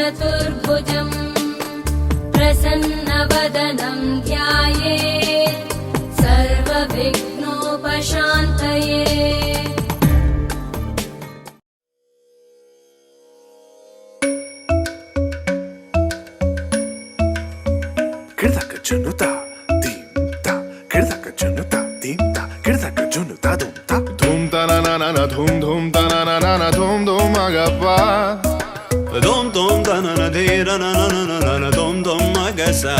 चतुर्भुजम् प्रसन्नवदनं ध्यायेत् सर्वविघ्नोपशान्तये। Junuta, dimta, kirdaka junuta, dimta, kirdaka junuta, dumta, dumta na na na na, dum dum da na na na na, dum dum agappa, dum dum da na na de na na na na na na, dum dum agasa,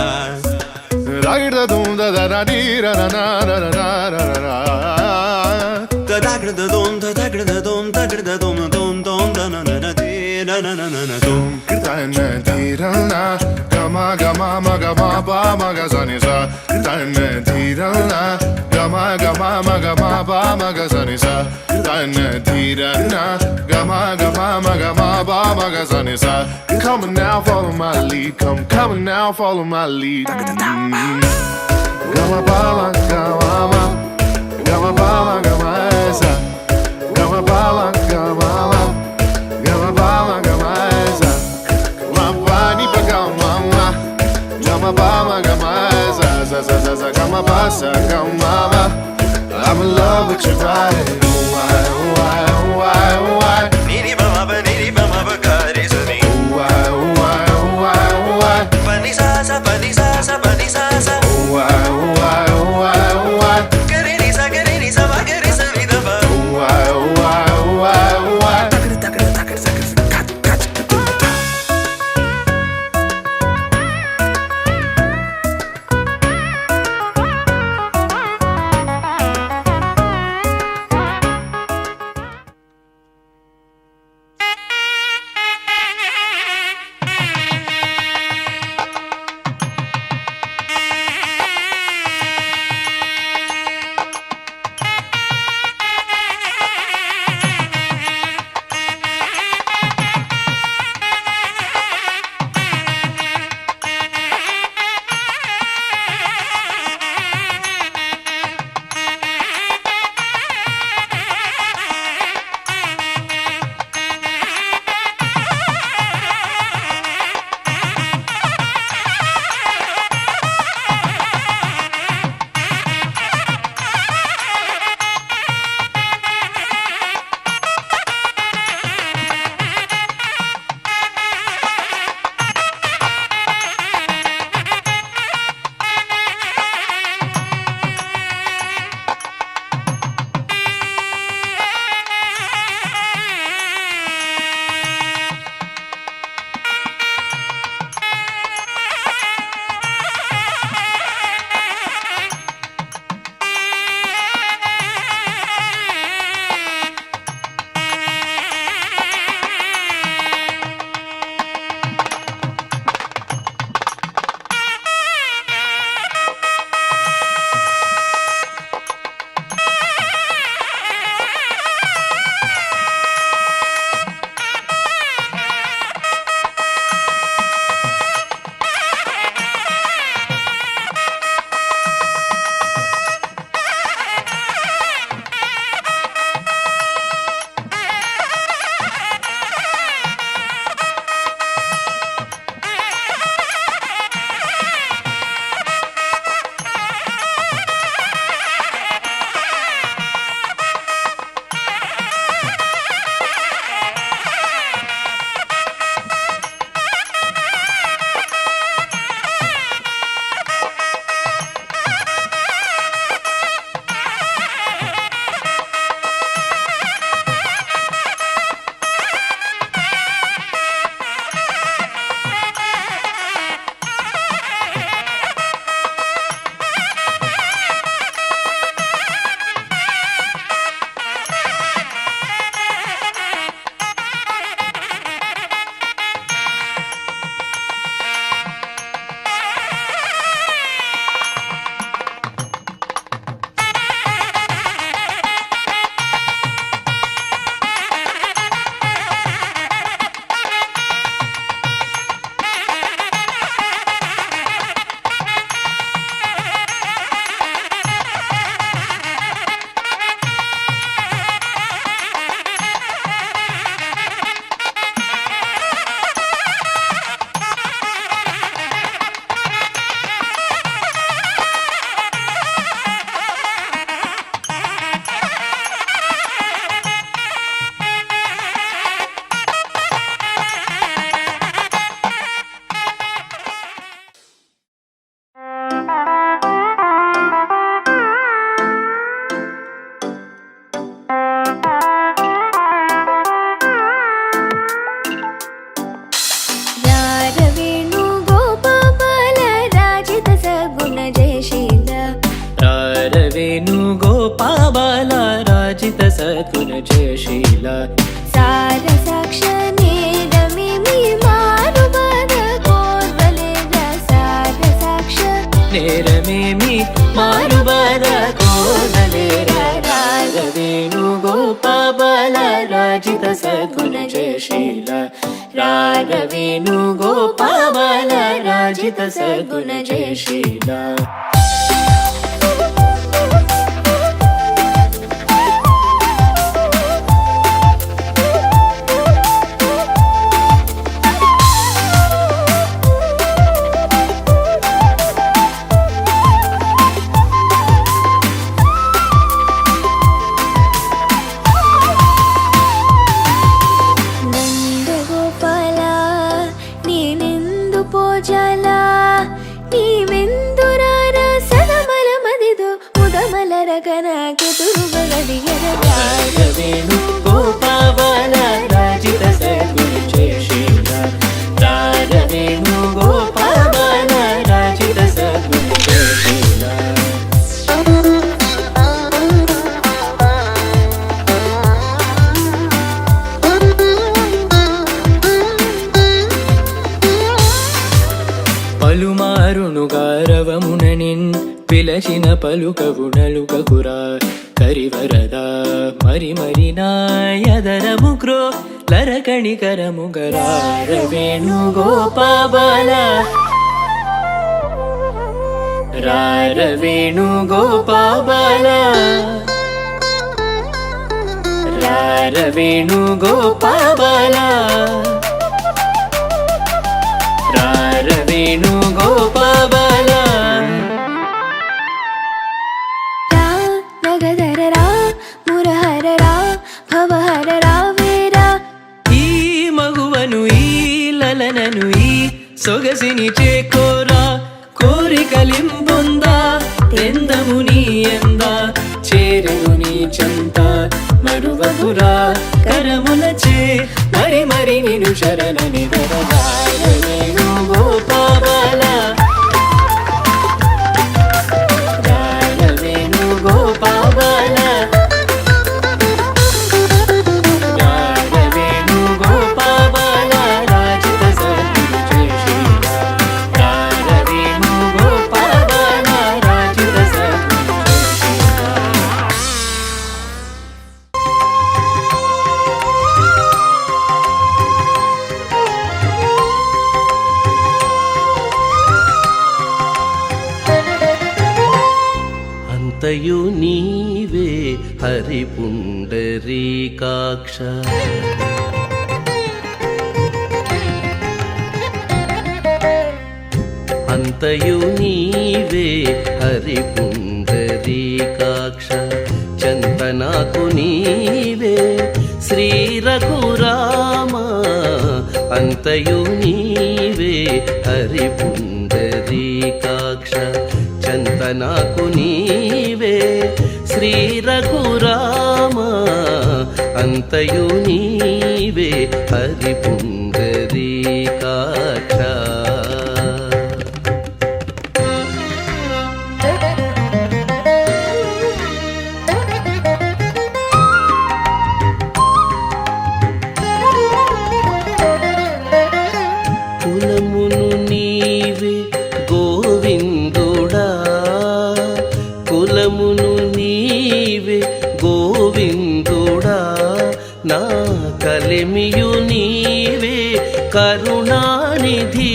ragda dum da da da di ra na na na na na na na, da da da dum da da da dum da da dum dum dum da na na na de na na na na dum kirda na di ra na. Gama gama ma gama ba ma ga sa ni sa, dan di ra na. Gama gama ma gama ba ma ga sa ni sa, dan di ra na. Gama gama ma gama ba ma ga sa ni sa. Come on now, follow my lead. Come on now, follow my lead. Gama ba ma gama ma, gama ba ma gama sa, gama ba ma gama ma, gama ba ma gama sa. Gama ba ma gama za za za za za gama ba sa gama ba. I'm in love with your body. Why why why why? niri ba ma ba kare sa ni. Why why why why? Pa ni sa sa pa ni sa sa pa ni sa sa. Why why why why? Kare ni sa ba kare sa ni da ba. Why why why why? गुणजयशील सारसाक्ष नेरमिमि मारुबद कोर्वलेर सारसाक्ष नेरमेमि मारुबद कोर्वलेर रारवेणुगोपाल राजित सद्गुणजयशील रारवेणुगोपाल राजित सद्गुणजयशील रारवेणुगोपाल राजित सद्गुणजयशील रारवेणुगोपाल राजित सद्गुणजयशील పలుమారును గారవముననిన్ పిలచిన పలుకవునలుకకురా కరివరద మరి మరి నాయదరముగ్రో లరకణికరముగరారవేణుగోపాల రారవేణుగోపాల రారవేణుగోపాల రారవేణుగోపాల లలనను ఈ సొగసిని చేకోరా కోరికలింబొందా బృందము నీ ఎందా చేరెను నీ చెంత మరువకురా కరములచే మరి మరి నిను శరణని రారవేణుగోపాల రారవేణుగోపాల అంతయు నీవే హరి పుండరీకాక్ష అంతయు నీవే హరి పుండరీకాక్ష చంతనాకు నీవే శ్రీ రఘురామ అంతయు నీవే హరి పుండరీకాక్ష చంతనాకు నీవే శ్రీ రఘురామ అంతయు నీవే హరి పుండరీకాక్ష కులమును నీవే గోవిందుడా కులమును నీవే గోవిందుడా నా కలిమియు నీవే కరుణానిధి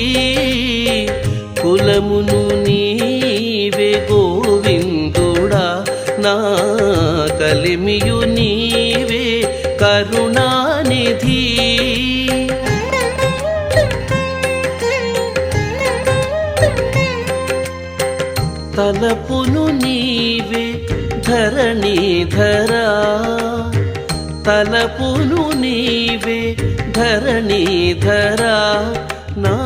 కులమును నీవే గోవిందుడా నా కలిమియు నీవే కరుణానిధి తలపును నీవే ధరణీధరా తలపును నీవే ధరణీధరా నా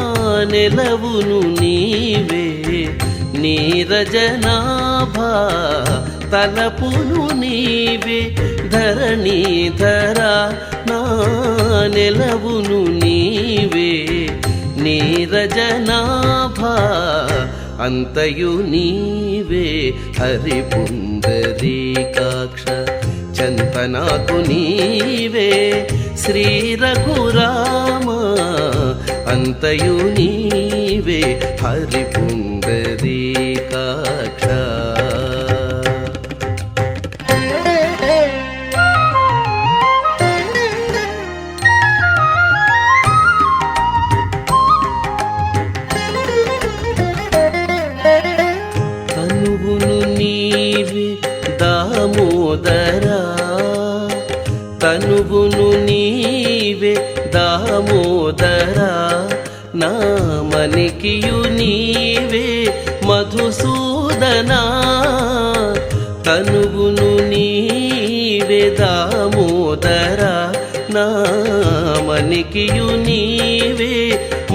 నెలవును నీవే నీరజనాభా తలపును నీవే ధరణీధరా నా నెలవును నీవే నీరజనాభా అంతయు నీవే హరి పుండరీకాక్ష చెంత నాకు నీవే శ్రీ రఘురామ అంతయు నీవే హరి పుండరీకాక్ష. తనువును నీవే దామోదరా తనువును నీవే దామోదరా నామనికియు నీవే మధుసూదనా తనువును నీవే దామోదరా నామనికియు నీవే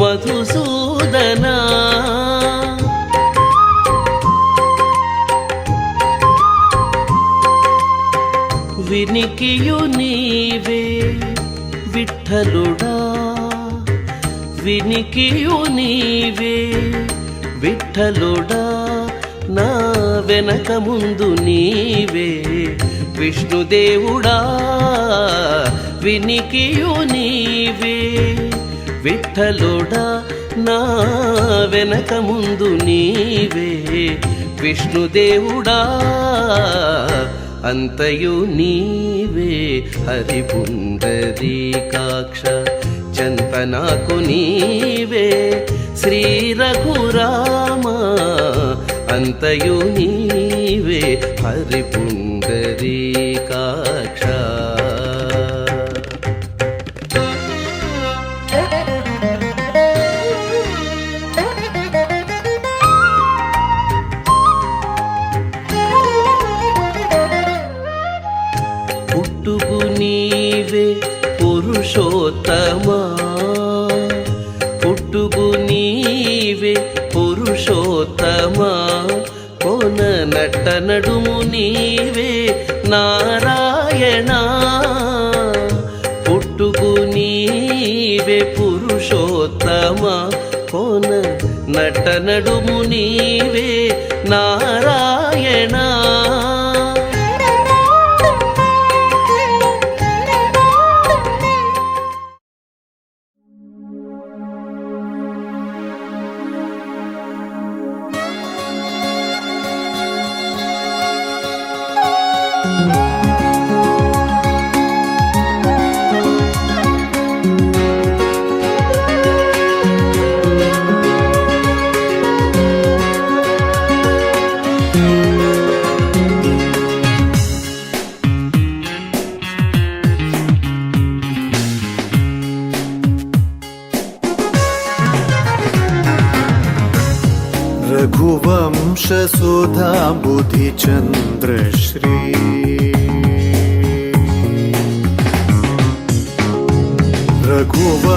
మధుసూదనా. వినికియు నీవే విఠలుడా వినికియు నీవే విఠలుడా నా వెనక ముందు నీవే విష్ణుదేవుడా వినికియు నీవే విఠలుడా నా వెనక ముందు నీవే విష్ణుదేవుడా అంతయు నీవే హరి పుండరీకాక్ష. చెంత నాకు నీవే శ్రీ రఘురామ అంతయు నీవే హరి పుండరీకాక్ష. పుట్టుగు నీవే పురుషోత్తమా పుట్టుగు నీవే పురుషోత్తమా కోన నట్ట నడుము నీవే నారాయణ పుట్టుగు నీవే పురుషోత్తమా కోన నట్ట నడుము నీవే నారాయణ. रघुवंशसुधा बुधिचन्द्रश्री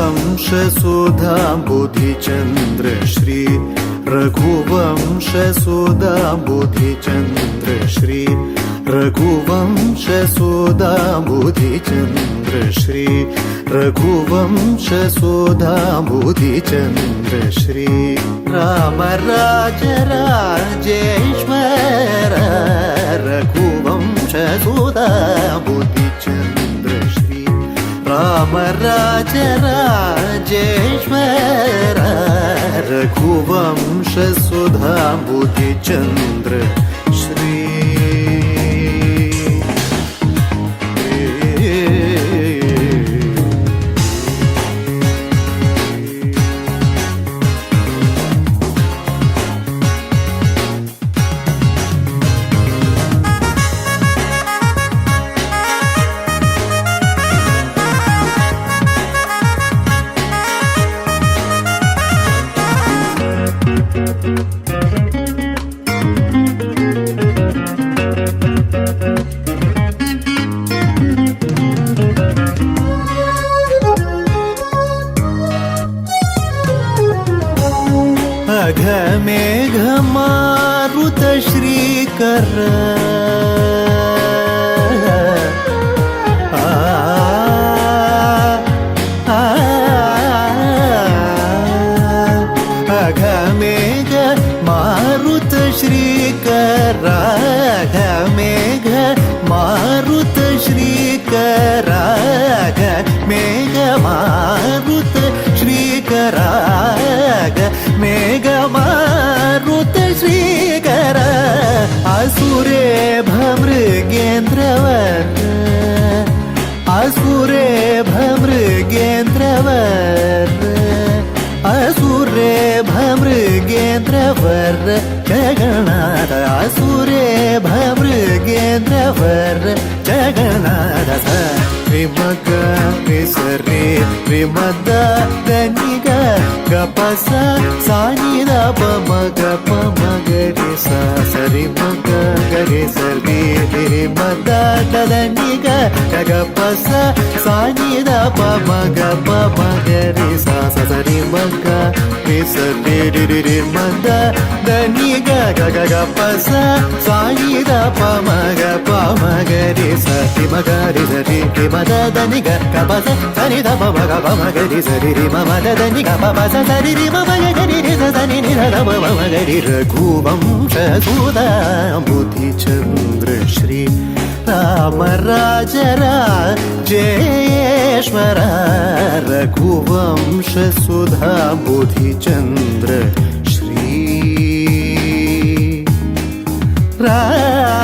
रघुवंशसुधा बुधिचन्द्रश्री रघुवंशसुधा बुधिचन्द्रश्री रघुवंशसुधा बुधिचन्द्रश्री रघुवंशसुधा बुधिचन्द्रश्री राम राज राजेश्वर रघुवंशसुधा बुधिचन्द्रश्री राम राज राजेश्वर रघुवंशसुधा बुधिचन्द्रश्री अघमेघ मारुत श्रीकर अघमेघ मारुत श्रीकर अघमेघ मारुत श्रीकराग मेघ मारुत श्रीकराग मेघ मारुत श्रीकर असुरे भमृगेन्द्रवर असुरे भमृगेन्द्रवर असुरे भमृगेन्द्रवर जगन्नाथ असुरे भमृगेन्द्रवर जगन्नाथ विमग विसरे विमद गनिग गपस सानिद पमग पमगरि सा सरि मग गरि सर्वे विमद दनिग गपस सानिद पमग पमगरि सा सरि मग विसरे मद दनिग गपस सानिद पमग पमगरि सा मगरि सरि मद दनिग गपस सनि द पमग पमगरि सरि मद दनिग पपस सरि मगरि सनि नि द पमगरि रघुवंश सुधा बुद्धिचन्द्र श्री राम राज राजेश्वर रघुवंश सुधा बुद्धिचन्द्र श्री राम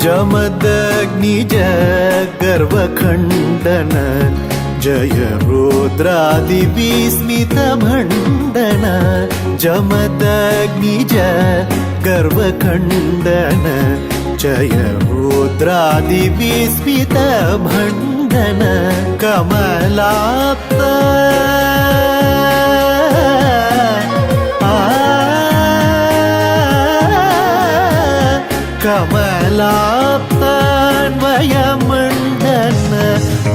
जमदग्निज गर्वखण्डन जय रुद्रादिविस्मित भण्डन जमदग्निज गर्वखण्डन जय रुद्रादिविस्मित भण्डन कमलाप्त कमलाप्तान्वयमण्डन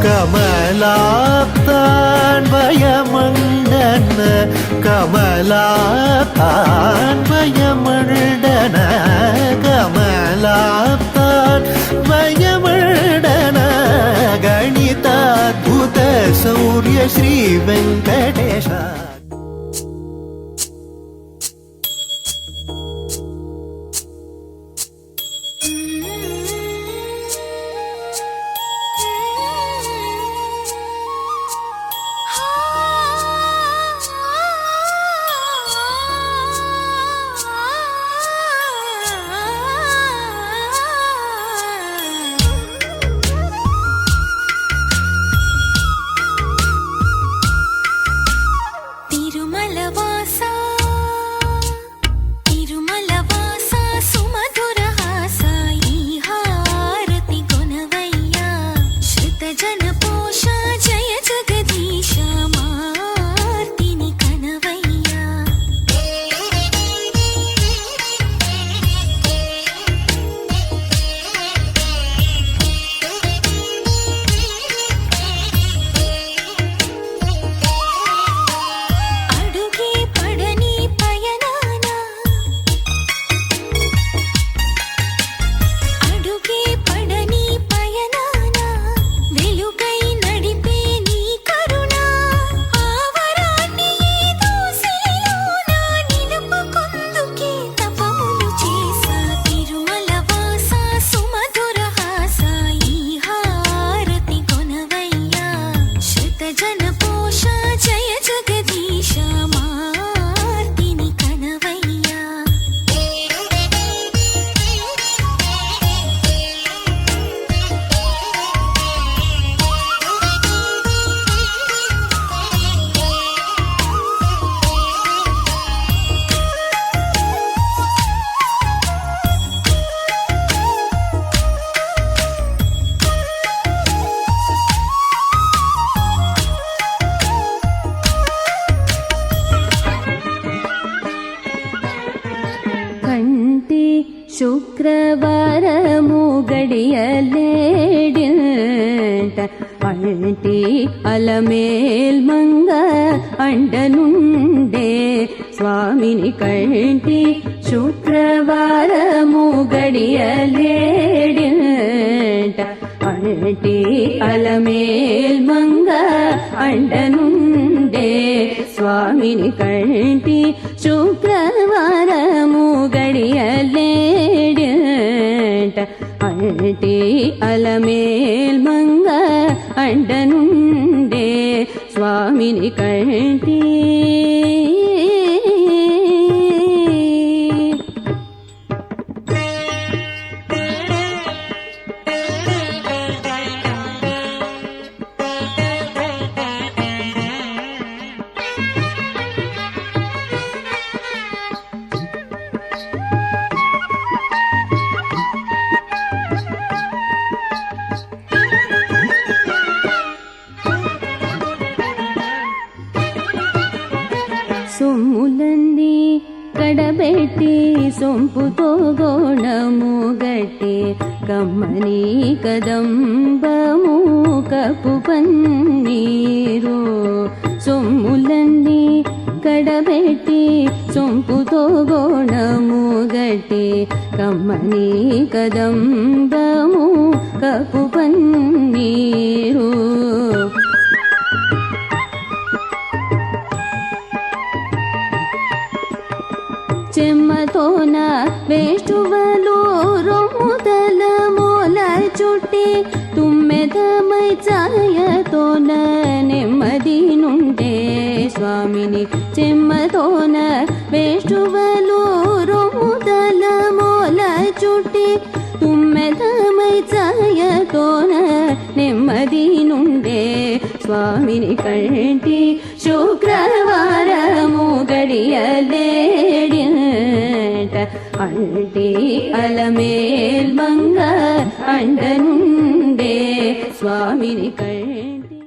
कमलाप्तान्वयमण्डन कमलाप्तान्वयमण्डन कमलाप्तान्वयमण्डन गणिताद्भुत शौर्य श्री वेङ्कटेश ಶುಕ್ರವಾರಮು ಗಡಿಯಲೇಡಿಂಟ అంటి అలమేల్ మంగ అండనుండే స్వామిని కంటి శుక్రవారము గడియలేడింట అంటి అలమేల్ మంగ అండనుండే స్వామిని కంటి శుక్రవారము గడియలేడింట అంటి అలమేల్ మంగ అండనుండే స్వామిని కంటి సొమ్ములన్నీ కడబెట్టి సొంపుతో గోణము గట్టి కమ్మని కదంబము కపు పన్నీరు సొమ్ములన్నీ కడబెట్టి సొంపుతో గోణము గట్టి కమ్మని కదంబము కపు పన్నీరు చెమ్మతోన వేష్టువలు రొమ్ముదల మూల చుట్టి తుమ్మెదమై ఛాయతోన నెమ్మది నుండే స్వామిని చెమ్మతోన వేష్టువలు రొమ్ముదల మూల చుట్టి తుమ్మెదమై ఛాయతోన నెమ్మది నుండే స్వామిని కంటి శుక్రవారము గడియలేడింట అంటి అలమేల్ మంగ అండనుండే స్వామిని కంటి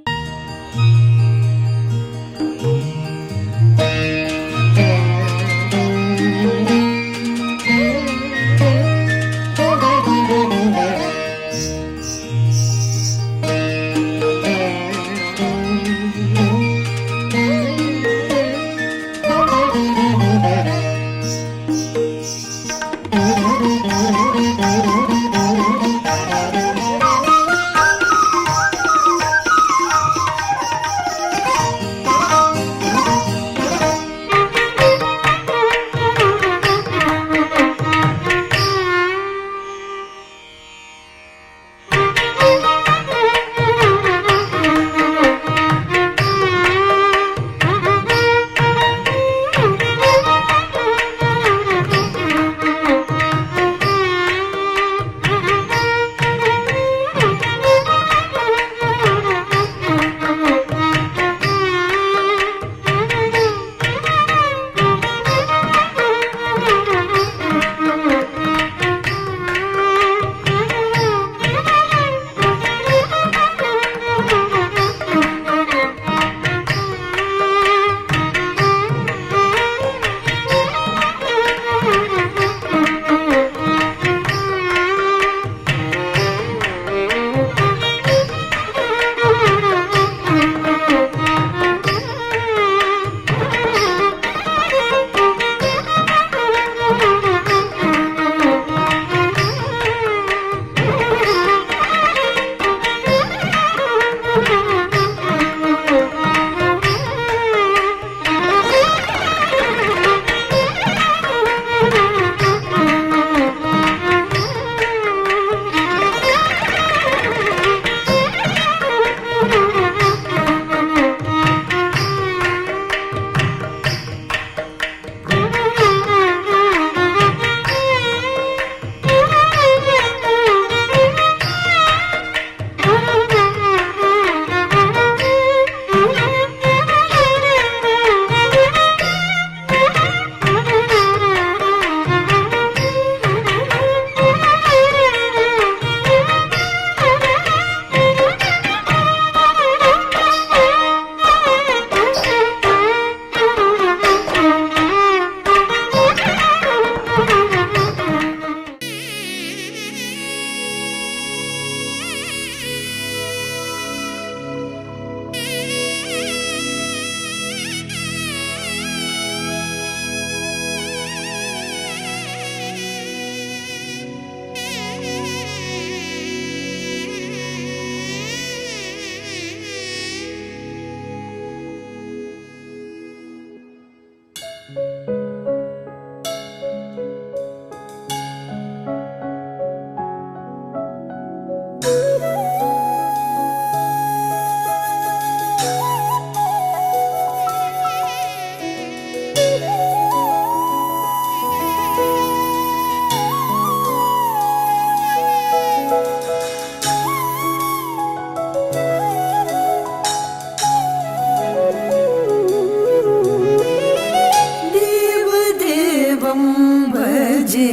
భజే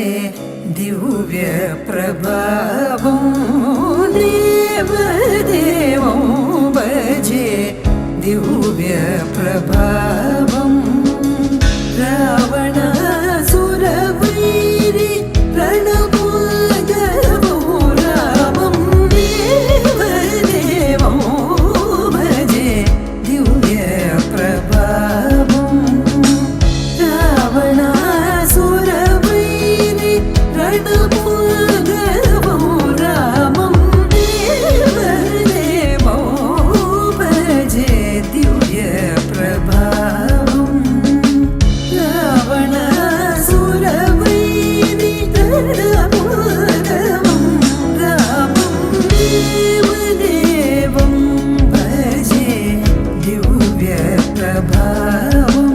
దివ్య ప్రభావం దేవదేవం భజే దివ్య ప్రభావం రావణాసురవైరి రణభూగవో రామం దేవదేవం భజే దివ్య ప్రభావం రావణాసురవైరి రణభూగవో రామం దేవదేవం భజే దివ్య ప్రభావం రావణాసురవైరి రణభూగవం రామం దేవదేవం భజే దివ్య ప్రభావం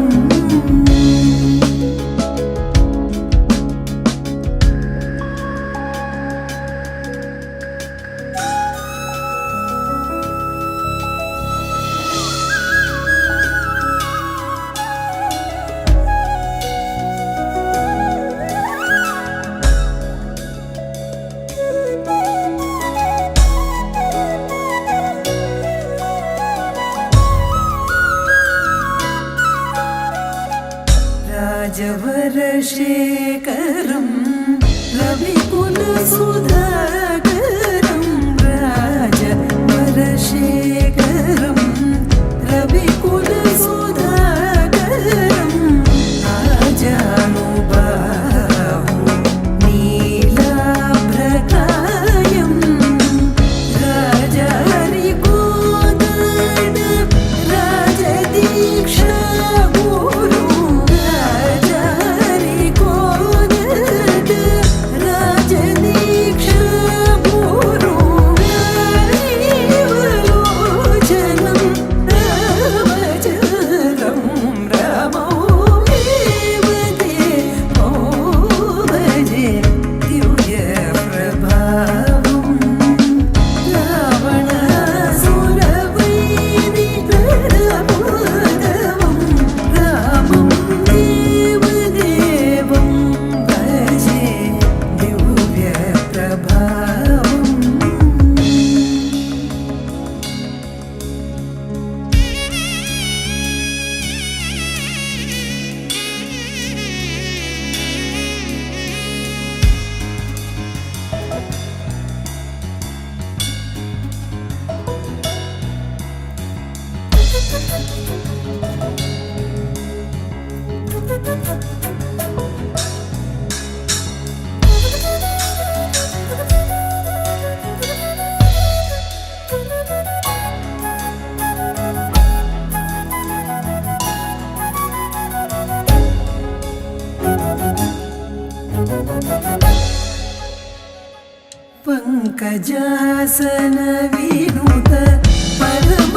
రాజవరశేఖరం రవికులసుధాకరం రాజవరశేఖరం రవికులసుధాకరం రాజానుబాహు నీలాభ్రకాయం రాజహరికోదడ రాజదీక్షా గురు రాజహరికోదడ రాజదీక్షా గురు రాజీవలోచనం రామచరం రామో దేవదేవో భజే దివ్య ప్రభావం రావణాసురవైరి రణభూగవం రామం దేవదేవం భజే దివ్య ప్రభావం పంకజాసన వినుత పరమనారాయణం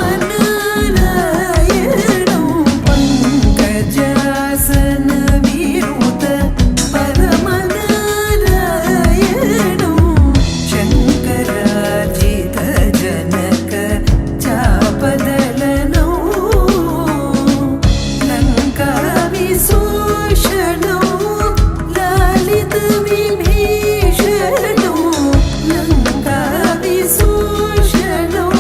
పంకజాసన వినుత పరమనారాయణం శంకరార్జిత జనక చాపదలనో లంకా విశోషణం లాలిత విభీషణం లంకా విశోషణం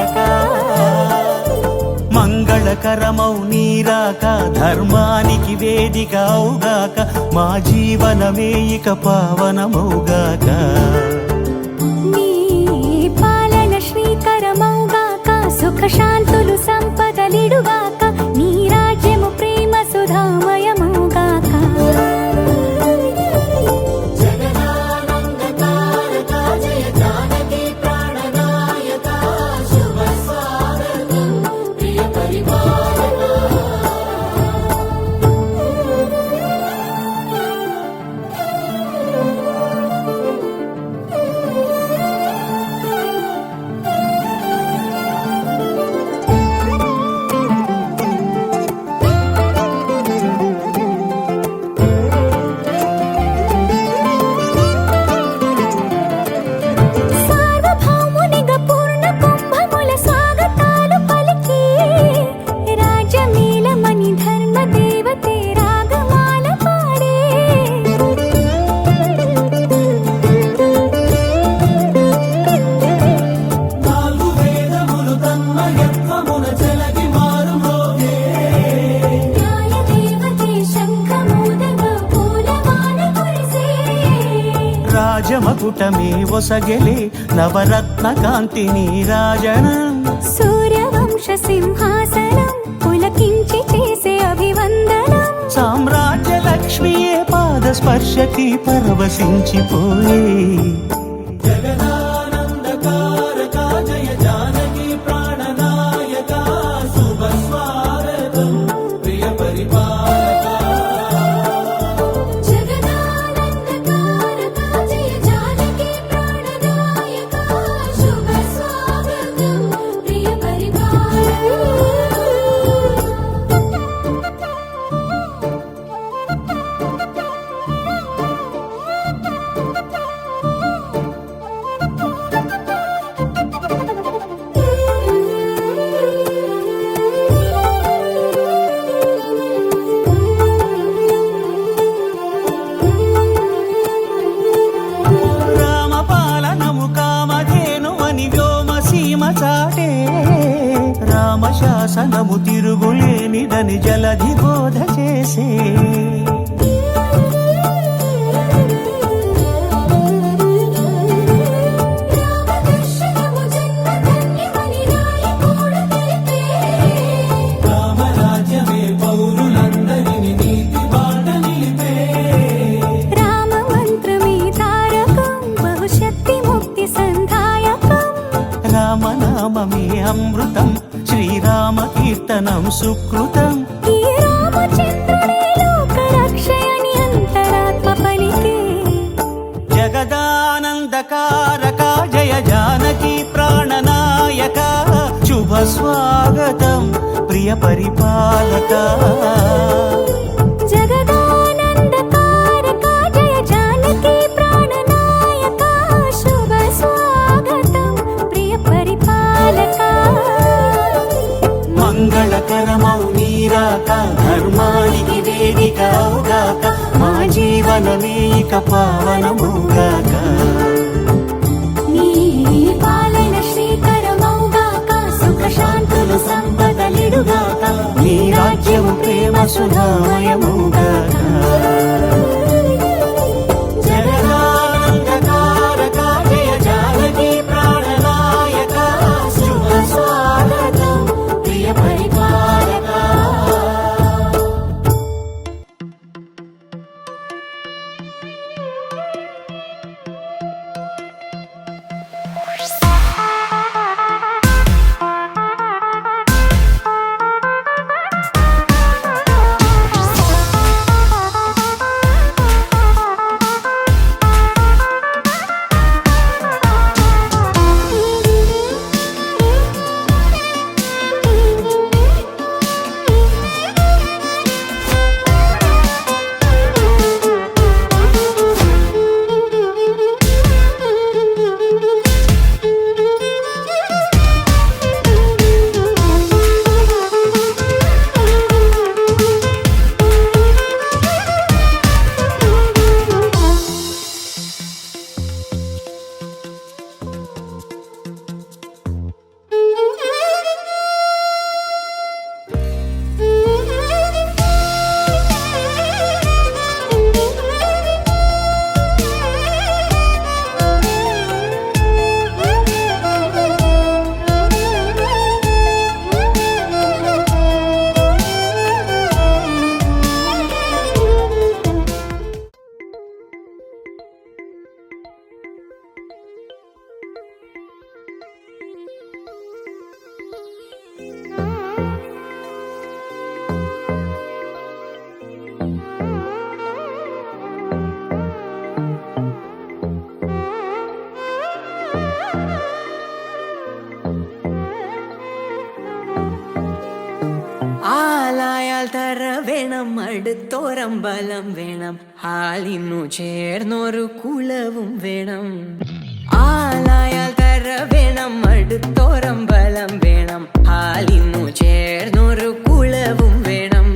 పరిపాలక మంగళకరమౌ నీరాక ధర్మానికి వేదిక అవుగాక మా జీవనమే ఇక పావనమౌగాక నీ పాలన శ్రీకరమౌగాక సుఖ శాంతులు సంపదలిడుగాక నీ రాజ్యము ప్రేమ సుధామయమౌగాక సార్వభౌమునిగా పూర్ణ కుంభముల స్వాగతాలు పలికి రాజమేళమణి ధర్మ దేవతే రాగమాల పాడే న్యాయ దేవతే శంఖమూదగా పూలమాల కురిసే రాజమకుటమే ఒసగెలే నవరత్న కాంతిని రాజనం సూర్యవంశ సింహాసనం పులకించి చేసే అభివందనం సామ్రాజ్య లక్ష్మియే పాద స్పర్శకి పరవశించిపోయే జగదానందకారక జయ జానకి ప్రాణనాయక శుభ స్వాగతం ప్రియ పరిపాలక రామపాలనము కామధేను అని వ్యోమ సీమ చాటే రామశాసనము తిరుగులేనిదని జలధి బోధ చేసే రామదర్శనము జన్మధన్యమని రాయకూడ తెలిపే రామ మంత్రమే తారకం బహుశక్తి ముక్తి సంధాయకం రామనామమే అమృతం శ్రీరామ కీర్తనం సుకృతం ఈ రామచంద్రుడే లోక రక్షయని అంతరాత్మ పలికే జగదానందకారక జయ జానకి ప్రాణనాయక శుభ స్వాగతం ప్రియ పరిపాలక జగదానందకారక జయ జానకి ప్రాణనాయక శుభ స్వాగతం ప్రియ పరిపాలక మంగళకరమౌ నీరాక ధర్మానికి వేదిక అవుగాక మా జీవనమే ఇక పావనమౌగాక నీ పాలన శ్రీకరమౌగాక సుఖ శాంతులు సంపదలిడుగాక నీ రాజ్యము ప్రేమ సుధామయమౌగాక జగదానందకారక జయ జానకి ప్రాణనాయక శుభ స్వాగతం ప్రియ పరిపాలక ആലായാൽ തര വേണം അടുത്തോരമ്പലം വേണം ആലിന്നു ചേർന്നൊരു കുലവും വേണം ആലായാൽ തര വേണം അടുത്തോരമ്പലം വേണം ആലിന്നു ചേർന്നൊരു കുലവും വേണം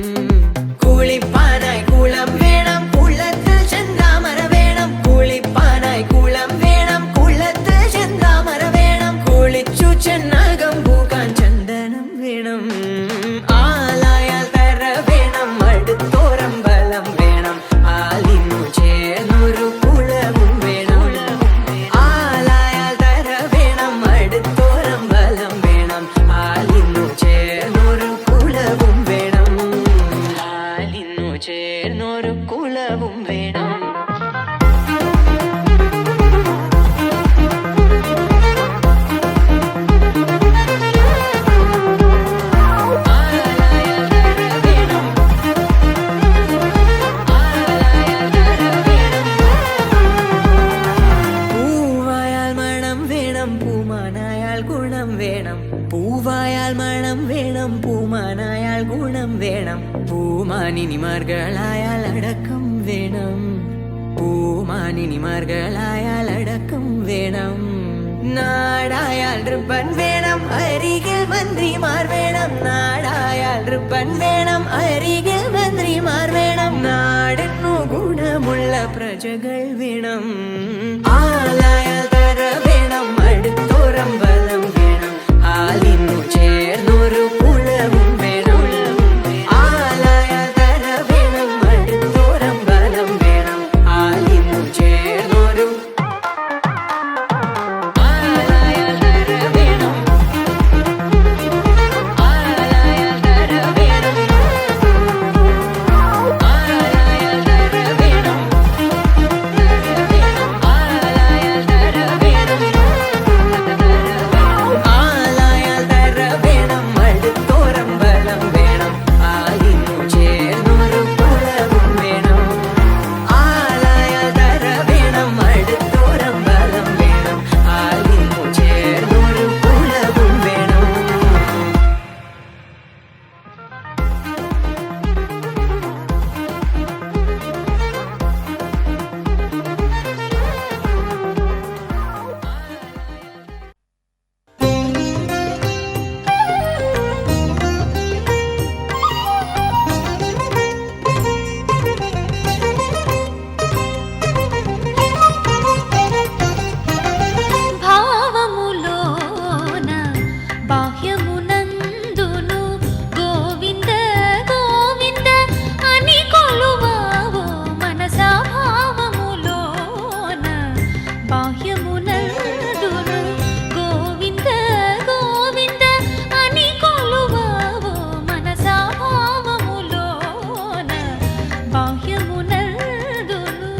കുളിപ്പാനായി കുളം വേണം കുളത്തിൽ ചെന്താമര വേണം കുളിപ്പാനായി കുളം വേണം കുളത്തിൽ ചെന്താമര വേണം കുളിച്ചു ചെന്നകം പൂക്കാൻ ചന്ദനം വേണം ആലായാൽ തര വേണം അടുത്തോരമ്പലം വേണം ആലിന്നു ചേർന്നൊരു കുളവും വേണം ആലായാൽ തര വേണം അടുത്തോരമ്പലം വേണം ആലിന്നു ചേർന്നൊരു കുളവും വേണം ആലിന്നു ചേർന്നൊരു കുളവും വേണം പൂവായാൽ മണം വേണം പൂമാനായാൽ ഗുണം വേണം പൂവായാൽ മണം വേണം പൂമാനായാൽ ഗുണം വേണം പൂമാനിനിമാർകളായാൽ അടക്കം വേണം പൂമാനിനിമാർകളായാൽ അടക്കം വേണം നാടായാൽ നൃപ്പൻ വേണം അരികിൽ മന്ത്രിമാർ വേണം നാടായാൽ നൃപ്പൻ വേണം അരികിൽ മന്ത്രിമാർ വേണം നാടിനു ഗുണമുള്ള പ്രജകൾ വേണം ആലായാൽ തര വേണം അടുത്തോരമ്പലം വേണം ആലിന്നു ചേർന്നൊരു കുളവും വേണം ആലായാൽ തര വേണം അടുത്തോരമ്പലം വേണം ആലിന്നു ചേർന്നൊരു ആലായാൽ തര വേണം ആലായാൽ തര വേണം ആലായാൽ തര വേണം ആലായാൽ തര വേണം ആലായാൽ തര വേണം അടുത്തോരമ്പലം വേണം ആലിന്നു ചേർന്നൊരു കുളവും വേണം ആലായാൽ തര വേണം അടുത്തോരമ്പലം വേണം ആലിന്നു ചേർന്നൊരു കുളവും വേണം భావములోన బాహ్యమునందును గోవింద గోవింద అని కొలువావో మనసా భావములోన బాహ్యమునందును గోవింద గోవింద అని కొలువావో మనసా భావములోన బాహ్యమునందును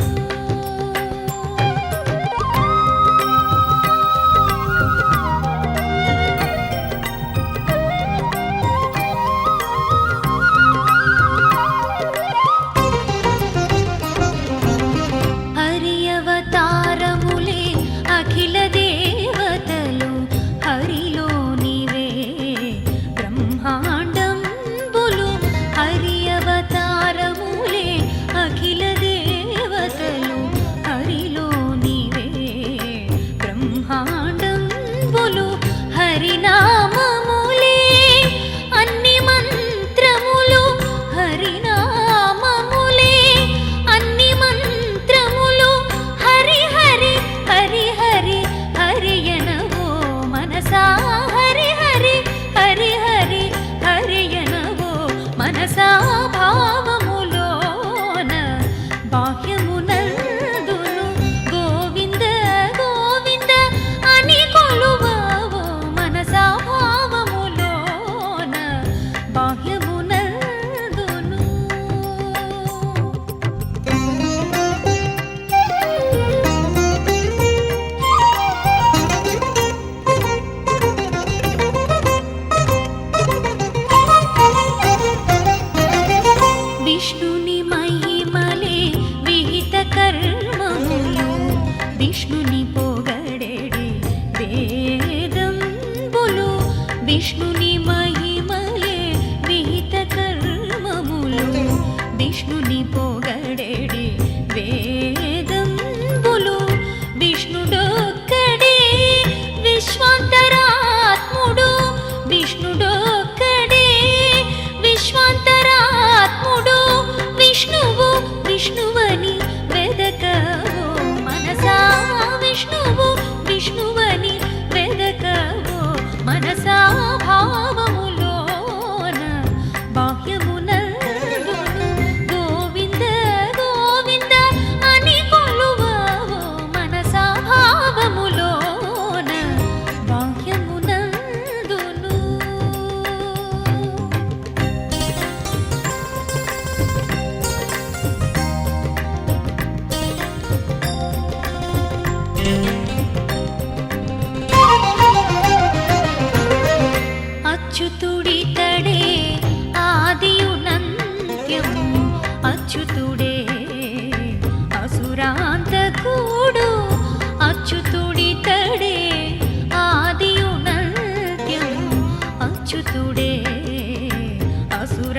హరి అవతారములే అఖిల దేవతలు హరిలో నీవే బ్రహ్మాండంబులు హరి అవతారములే అఖిల దేవతలు హరిలో నీవే బ్రహ్మాండంబులు హరినామములే అన్ని మంత్రములు హరినామములే అన్ని మంత్రములు హరి హరి హరి హరి హరియనవో మనసా హరి హరి హరి హరి హరియనవో మనసా భావములోన బాహ్యమునందును గోవింద గోవింద అని కొలువావో మనసా భావములోన బాహ్యమునందును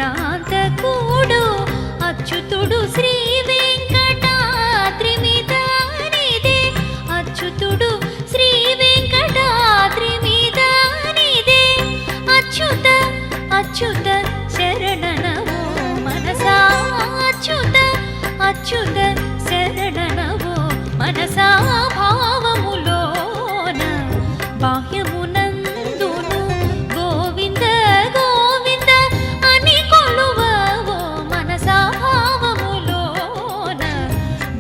దురాంతకుడు అచ్యుతుడు శ్రీ వెంకటాద్రి మీద నీదే అచ్యుతుడు శ్రీ వెంకటాద్రి మీద నీదే అచ్యుత అచ్యుత శరణనవో మనసా అచ్యుత అచ్యుత శరణనవో మనసా భావములోన బాహ్యమునందును గోవింద గోవింద అని కొలువవో మనసా భావములోన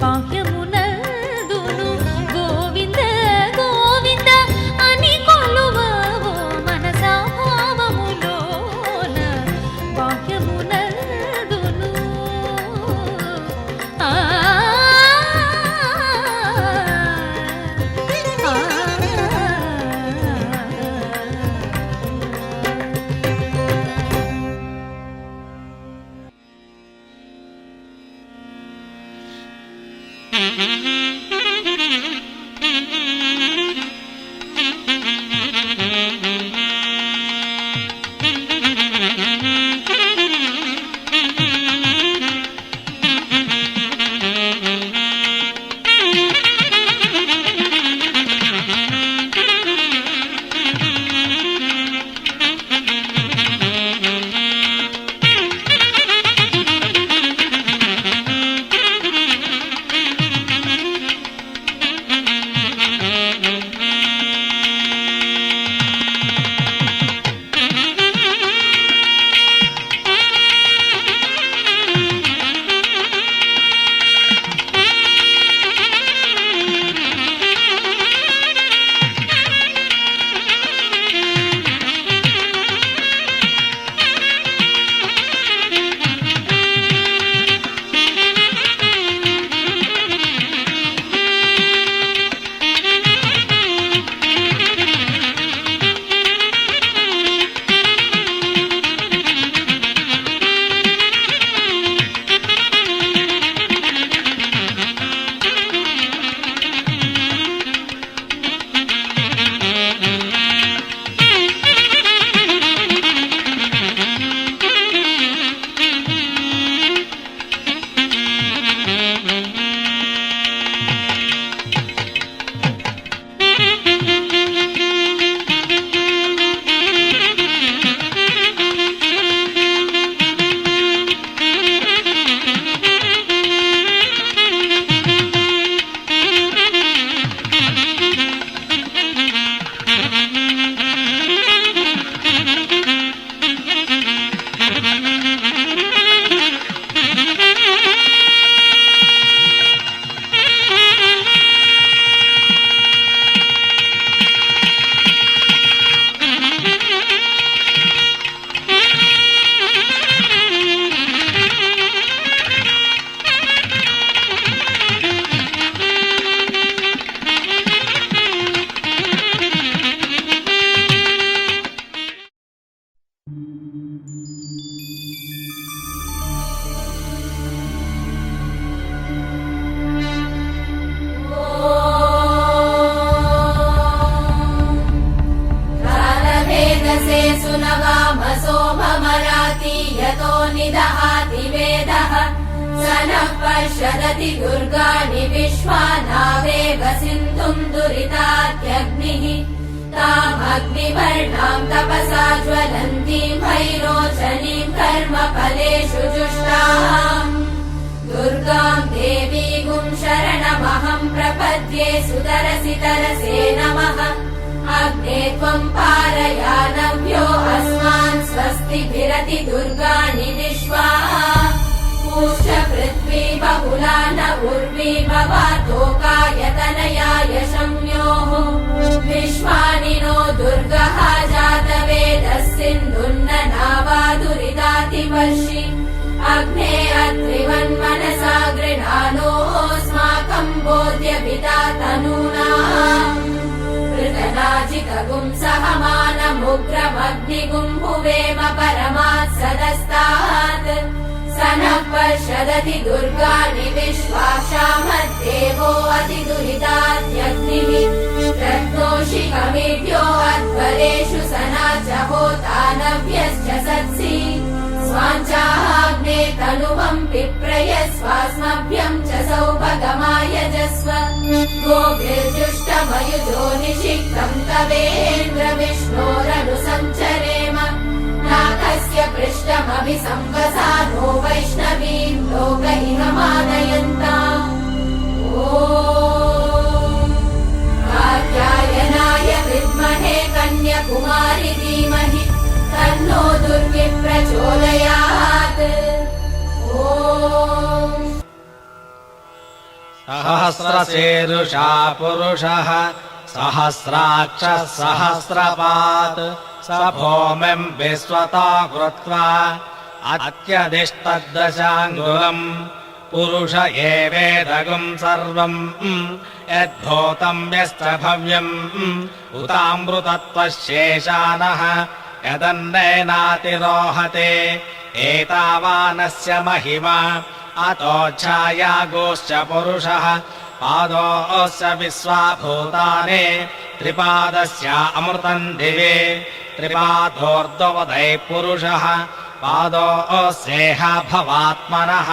బాహ్యమునందును గోవింద గోవింద అని కొలువవో మనసా భావములోన బాహ్యమునందును ఆ पश्यदति दुर्गाणि विश्वानावेव सिन्धुम् दुरितात्यग्निः तामग्निवर्णाम् तपसा ज्वलन्तीम् भैरोचनीम् कर्मफलेषु जुष्टाम् दुर्गाम् देवीगुम् शरणमहम् प्रपद्ये सुतरसि तरसे नमः अग्ने त्वम् पारयानव्यो अस्मान् स्वस्तिभिरति दुर्गाणि विश्वा पूष्य पृथ्वी बहुला न उर्वी भवातोकायतनयाय शम्योः विश्वानि नो दुर्गः जातवेदः सिन्धुन्न नावा दुरितातिवर्षि अग्ने अत्रिवन्मनसा गृणानोऽस्माकम् बोध्यपिता तनूना पृतनाजितगुम् सहमानमुग्रमग्निगुम् भुवेम परमात् सदस्तात् स नः पश्यदति दुर्गाणि विश्वाक्षामद्देवो अतिदुरितात्यग्निः रत्नोषिकमेभ्यो अध्वरेषु सना च होतानव्यश्च सत्सि स्वाञ्च तनुवम् पिप्रयस्वास्मभ्यम् च सौभगमायजस्व गोभिर्जुष्टमयुजो निषिक्तम् तवेन्द्र विष्णोरनुसञ्चरेम नाथस्य पृष्ठमभिसंवसानो वैष्णवीम् लोकहिममानयन्ताम् ॐ कात्यायनाय विद्महे कन्याकुमारि धीमहि तन्नो दुर्गे प्रचोदयात् ॐ सहस्रशीर्षा पुरुषः सहस्राक्षः सहस्रपात् स भूमिम् विश्वतो कृत्वा अत्यधिष्ठद्दशाङ्गुलम् पुरुष एवेदगुम् सर्वम् यद्भूतम् यश्च भव्यम् उतामृतत्वशेषानः यदन्नेनातिरोहते एतावानस्य महिमा अतोच्छायागोश्च पुरुषः पादोऽस्य विश्वाभूतानि त्रिपादस्य अमृतम् दिवे त्रिपादोर्ध्ववदैः पुरुषः पादोऽस्येह भवात्मनः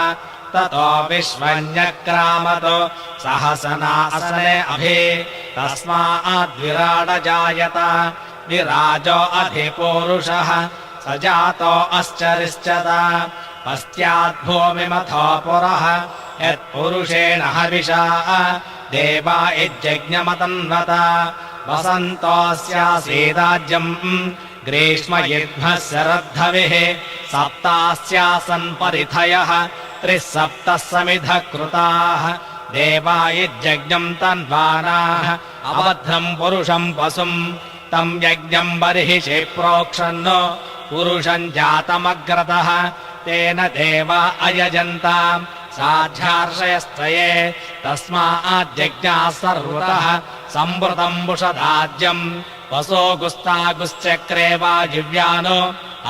ततो विश्वन्यक्रामतो सहसनासने अभि तस्माद्विराडजायत विराजो अधिपूरुषः स जातो अश्चरिश्चत पश्चाद्भूमिमथो पुरः यत्पुरुषेण हविषा देवा यज्ञमतन्वत वसन्तोऽस्यासीदाज्यम् ग्रीष्मयुग्मः शरद्धविः सप्तास्यासन् परिथयः 37 समिधः कृताः देवा यज्ञम् तन्वानाः अवध्रम् पुरुषम् पशुम् तम् यज्ञम् बर्हिषि प्रोक्षन् पुरुषम् जातमग्रतः तेन देवा अयजन्ताम् साध्यार्षयस्त्रये तस्माद्यज्ञाः सर्वतः संवृतम् बुषदाज्यम् वसो गुस्तागुश्चक्रे वाजिव्यानो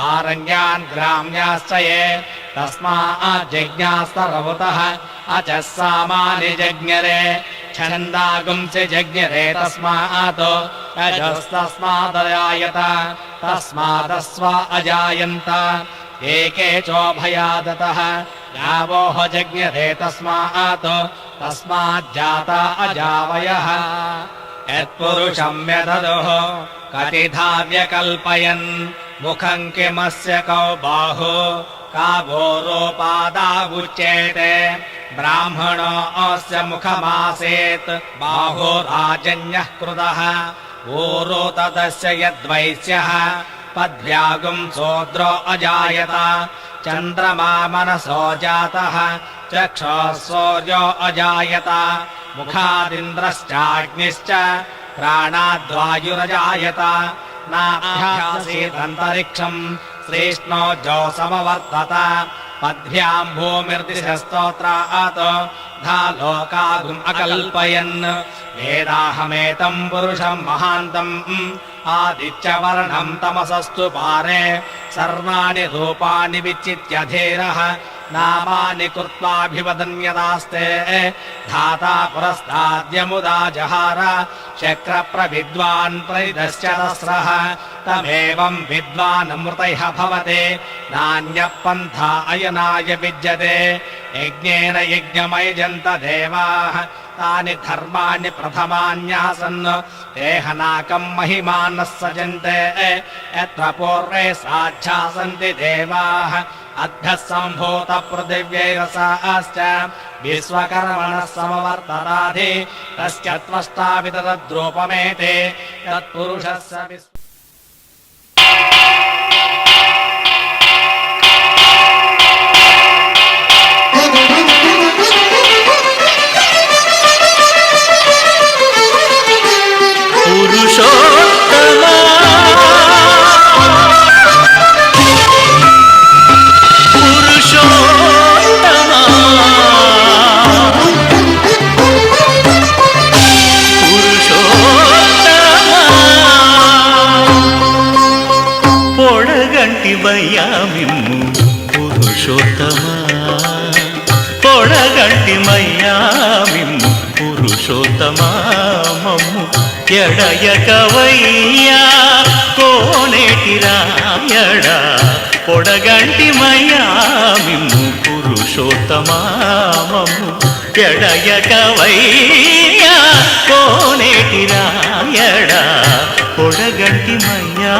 आरण्यान् ग्राम्याश्च ये तस्माज्जज्ञाः सर्वतः अचः सामानि जज्ञरे छन्दागुंसि जज्ञरे तस्मात् यजस्तस्मादजायत तस्मादस्व अजायन्त एके चोभयादतः गावोः जज्ञरे तस्माज्जाता अजावयः यत्पुरुषम् व्यददुः कतिधा व्यकल्पयन् मुखम् किमस्य कौ बाहु का भोरोपादावुच्येते ब्राह्मणो अस्य मुखमासीत् बाहो राजन्यः कृतः ऊरो तदस्य यद्वैश्यः पद्भ्यागुम् शूद्रो अजायत चन्द्रमा मनसो जातः चक्षुः सूर्यो अजायत मुखादिन्द्रश्चाग्निश्च प्राणाद्वायुरजायत नाभ्यासीदन्तरिक्षम् श्रेष्णो जोसमवर्तत पद्भ्याम् भूमिर्दिशस्तोत्रात् धालोकागुम् अकल्पयन् वेदाहमेतम् पुरुषम् महान्तम् आदित्यवर्णम् तमसस्तु पारे सर्वाणि रूपाणि विचित्य धीरः नामानि कृत्वाभिवदन्यदास्ते धाता पुरस्ताद्यमुदा जहार शक्रप्रविद्वान् प्रविदश्च तस्रः तमेवम् विद्वानमृतैः भवते नान्यः पन्था अयनाय विद्यते यज्ञेन यज्ञमयजन्त देवाः तानि धर्माणि प्रथमान्यासन् देहनाकम् महिमानः सजन्ते यत्र पूर्वे साध्या सन्ति देवाः अभ्यः सम्भूत पृथिव्यैरसाश्च विश्वकर्मणः समवर्तताधि तस्य त्वष्टा वितरद्रूपमेते तत्पुरुषस्य पुरुषोत्तमा మయ్యామిమ్ము పురుషోత్తమా పొడగంటి మయ్యామిమ్ము పురుషోత్తమా మమ్ము ఎడయకవయ్యా కోనేటి రాయడా పొడగంటి మయ్యామిమ్ము పురుషోత్తమా మమ్ము ఎడయకవయ్యా కోనేటి రాయడా పొడగంటి మయ్యా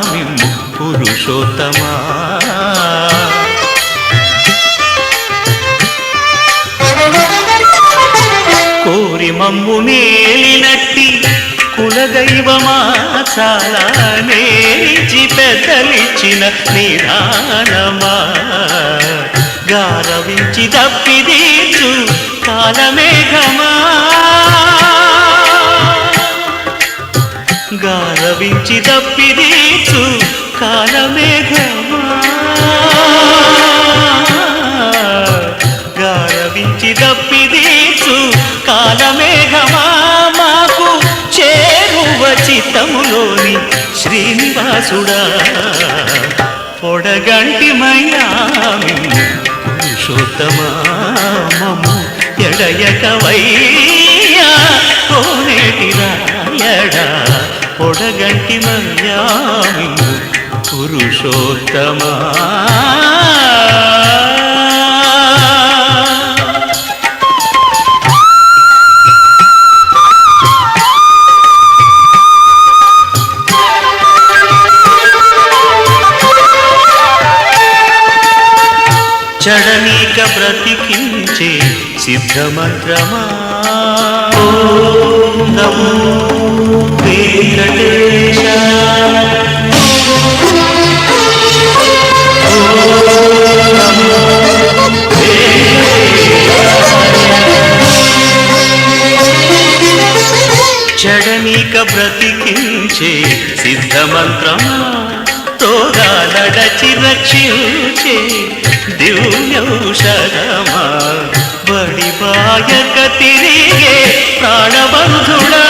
మిమ్ము పురుషోత్తమా కోరి మమ్ము నేలినట్టి కులదైవమా చాలా నేర్చి పెద్దలిచ్చిన నిదానమా గారవించి తప్పిదీచు కాలమేఘమా గారవించి తప్పిదీచు కాలమేఘమా గారవించి తప్పిదీచు కాలమేఘమా మాకు చేరువ చిత్తములోని శ్రీనివాసుడా పొడగంటి మయ్యా మిమ్ము పురుషోత్తమా మమ్ము ఎడయకవయ్యా కోనేటి రాయడా పొడగంటి మయ్యా మిమ్ము పురుషోత్తమా చడనీక బ్రతికించే సిద్ధమంత్రమా ఓం నమో వెంకటేశ ఓం నమో చడనీక బ్రతికించే సిద్ధమంత్రమా తోగాలడచి రక్షించే దివ్యౌషధమా బడిబాయక తిరిగే ప్రాణబంధుడా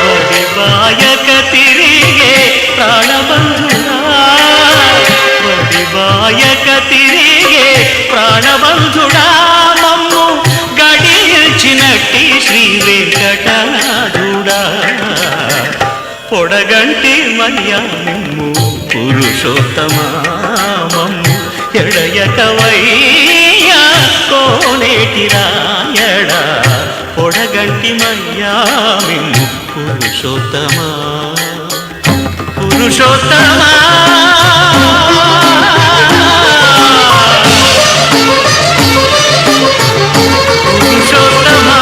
బడిబాయక తిరిగే ప్రాణబంధుడా బడిబాయక తిరిగే ప్రాణబంధుడా మమ్ము గడిచినట్టి శ్రీ వెంకటనాథుడా పొడగంటి మయ్యా మిమ్ము పురుషోత్తమా మమ్ము ఎడయకవయ్యా కోనేటి రాయడా పొడగంటి మయ్యా మిమ్ము పురుషోత్తమా పురుషోత్తమా పురుషోత్తమా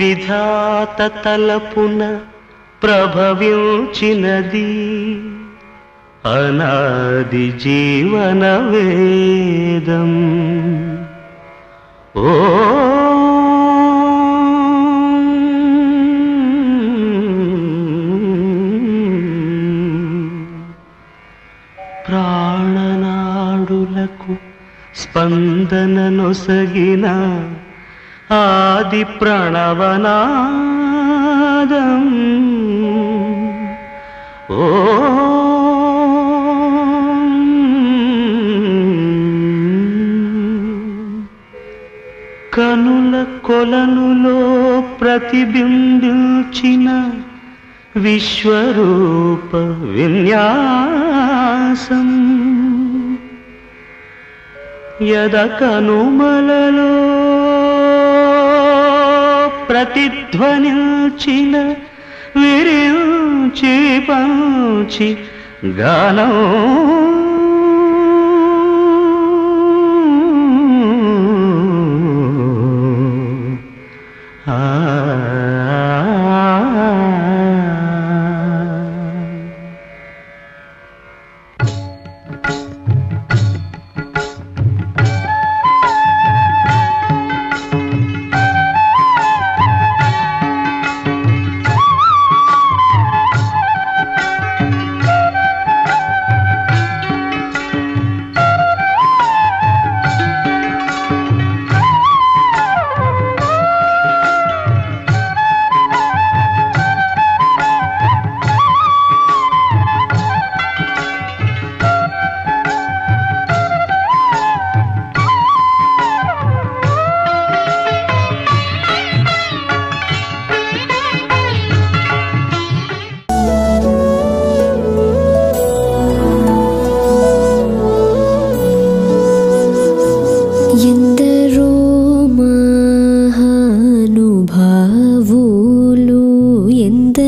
విధాత తలపున ప్రభవించినది అనాది జీవన వేదం ఓ ప్రాణనాడులకు స్పందన నొసగిన ఆది ప్రణవనాదం ఓ కనుల కొలనులో ప్రతిబింబించిన విశ్వరూప విన్యాసం యద కనుమలలో ప్రతిధ్వనించిన విరించి పంచి గానం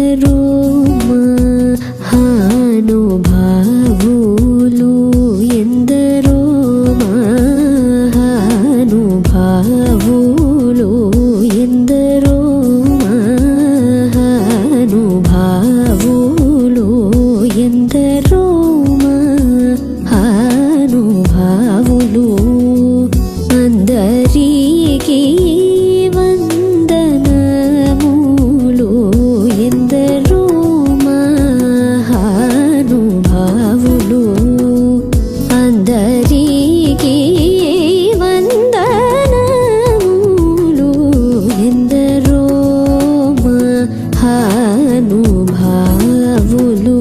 ఎందరో మహానుభావులు ఎందరో మహానుభావులు ఎందరో మహానుభావులు ఎందరో మహానుభావులు అందరికీ వందనములు ఎందరో మహానుభావులు అందరికీ వందనములు ఎందరో మహానుభావులు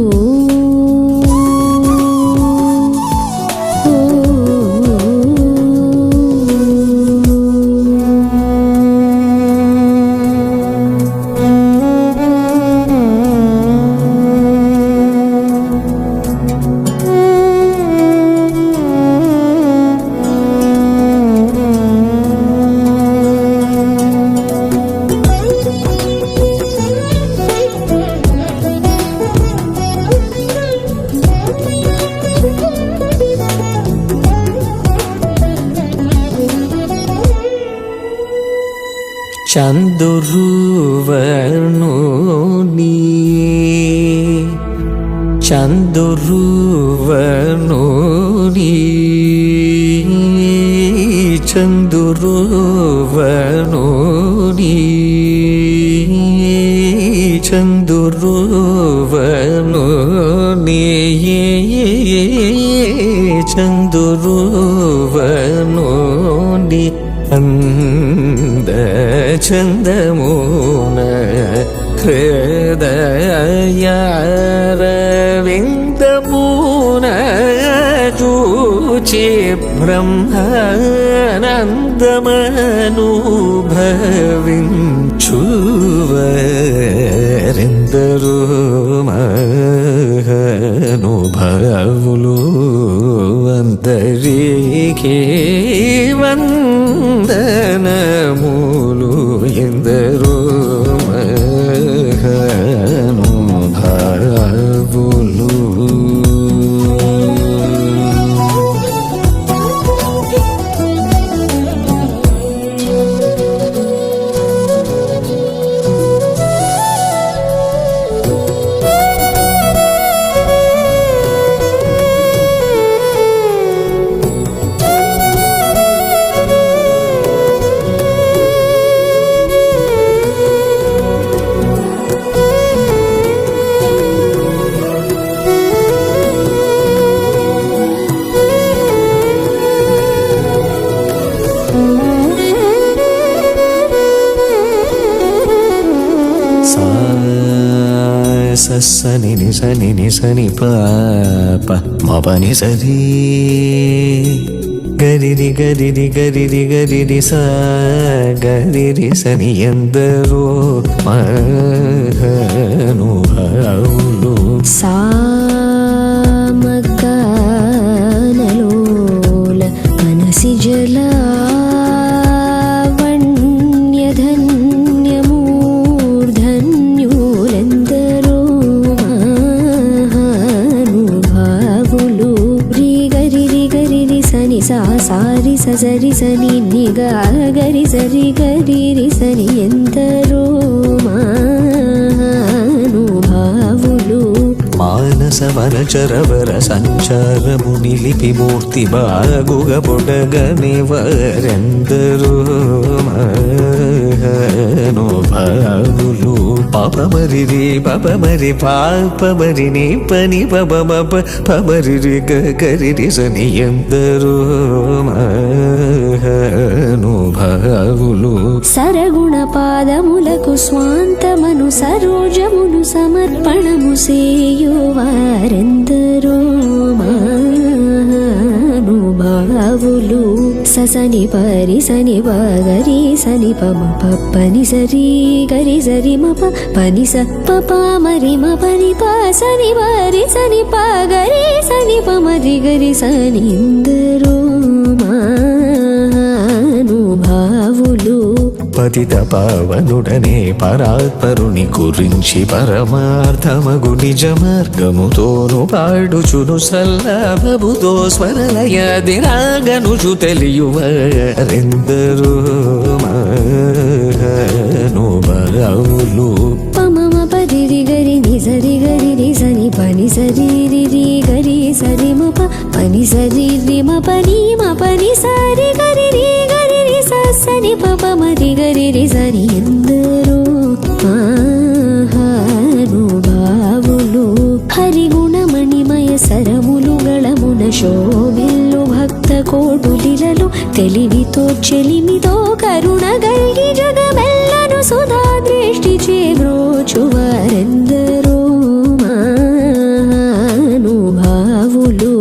చందురువర్ణుని చందురువర్ణుని చందురువర్ణుని చందురువర్ణుని చందురువర్ణుని అంద చందమున హృదయారవిందమున చూచి బ్రహ్మానందమనుభవించువరెందరో మహానుభావులు అందరికీ వందనములు ఎందరో మహానుభావులు సని నిసని నిసని పాప మపని సరి గరిరి గరిరి గరిరి గరిరి సా గరిరి సని ఎందరో మహానుభావులు సామగానలోల మనసి జలావణ్యధన్యమూర్ధన్యులెందరో మహానుభావులు రి గరిరి గరిరి సని సా సారి సజరి సని నిగా గరి సరి గరిరి సని ఎందరో మహానుభావులు మానస వనచరవర సంచారము నిలిపి మూర్తి బాగుగ పొడగని వరెందరో మహానుభావులు పాపమరి రే పాపమరి పాపమరి నీ పని పబమప పమరి రి గరి సని ఎందరో మహానుభావులు సరగుణ పాదములకు స్వాంతమను సరోజమును సమర్పణము సేయువారెందరో మహానుభావులు ససని పరి సని పగరి సని పమ పని సరి గరి సరి మప పని స పప మరి మ పని ప సని పరి సని పగరి సని పమరి గరి సని ఎందరో మహానుభావులు పతిత పావనుడనే పరాత్పరుని గురించి పరమార్థమగు నిజ మార్గముతోను పాడుచును సల్లాభముతో స్వరలయాది రాగనుచు తెలియువరెందరో మహానుభావులు. పమమ పదిరి గరి నిజరి గరి రిసని పని సరి రి గరి సరి మప పని సరి రి మ పని మ పని సరి గరి రి గరి రి సని పప మరి గరి రి సని ఎందరో మహానుభావులు. హరిగుణమణిమయ సరములు గళమున శోభిల్లు భక్త కోటులిరలు తెలివితో చెలిమితో కరుణ గల్గి జగమెల్లను సుధా దృష్టి చేబ్రోచువారెందరో మహానుభావులు.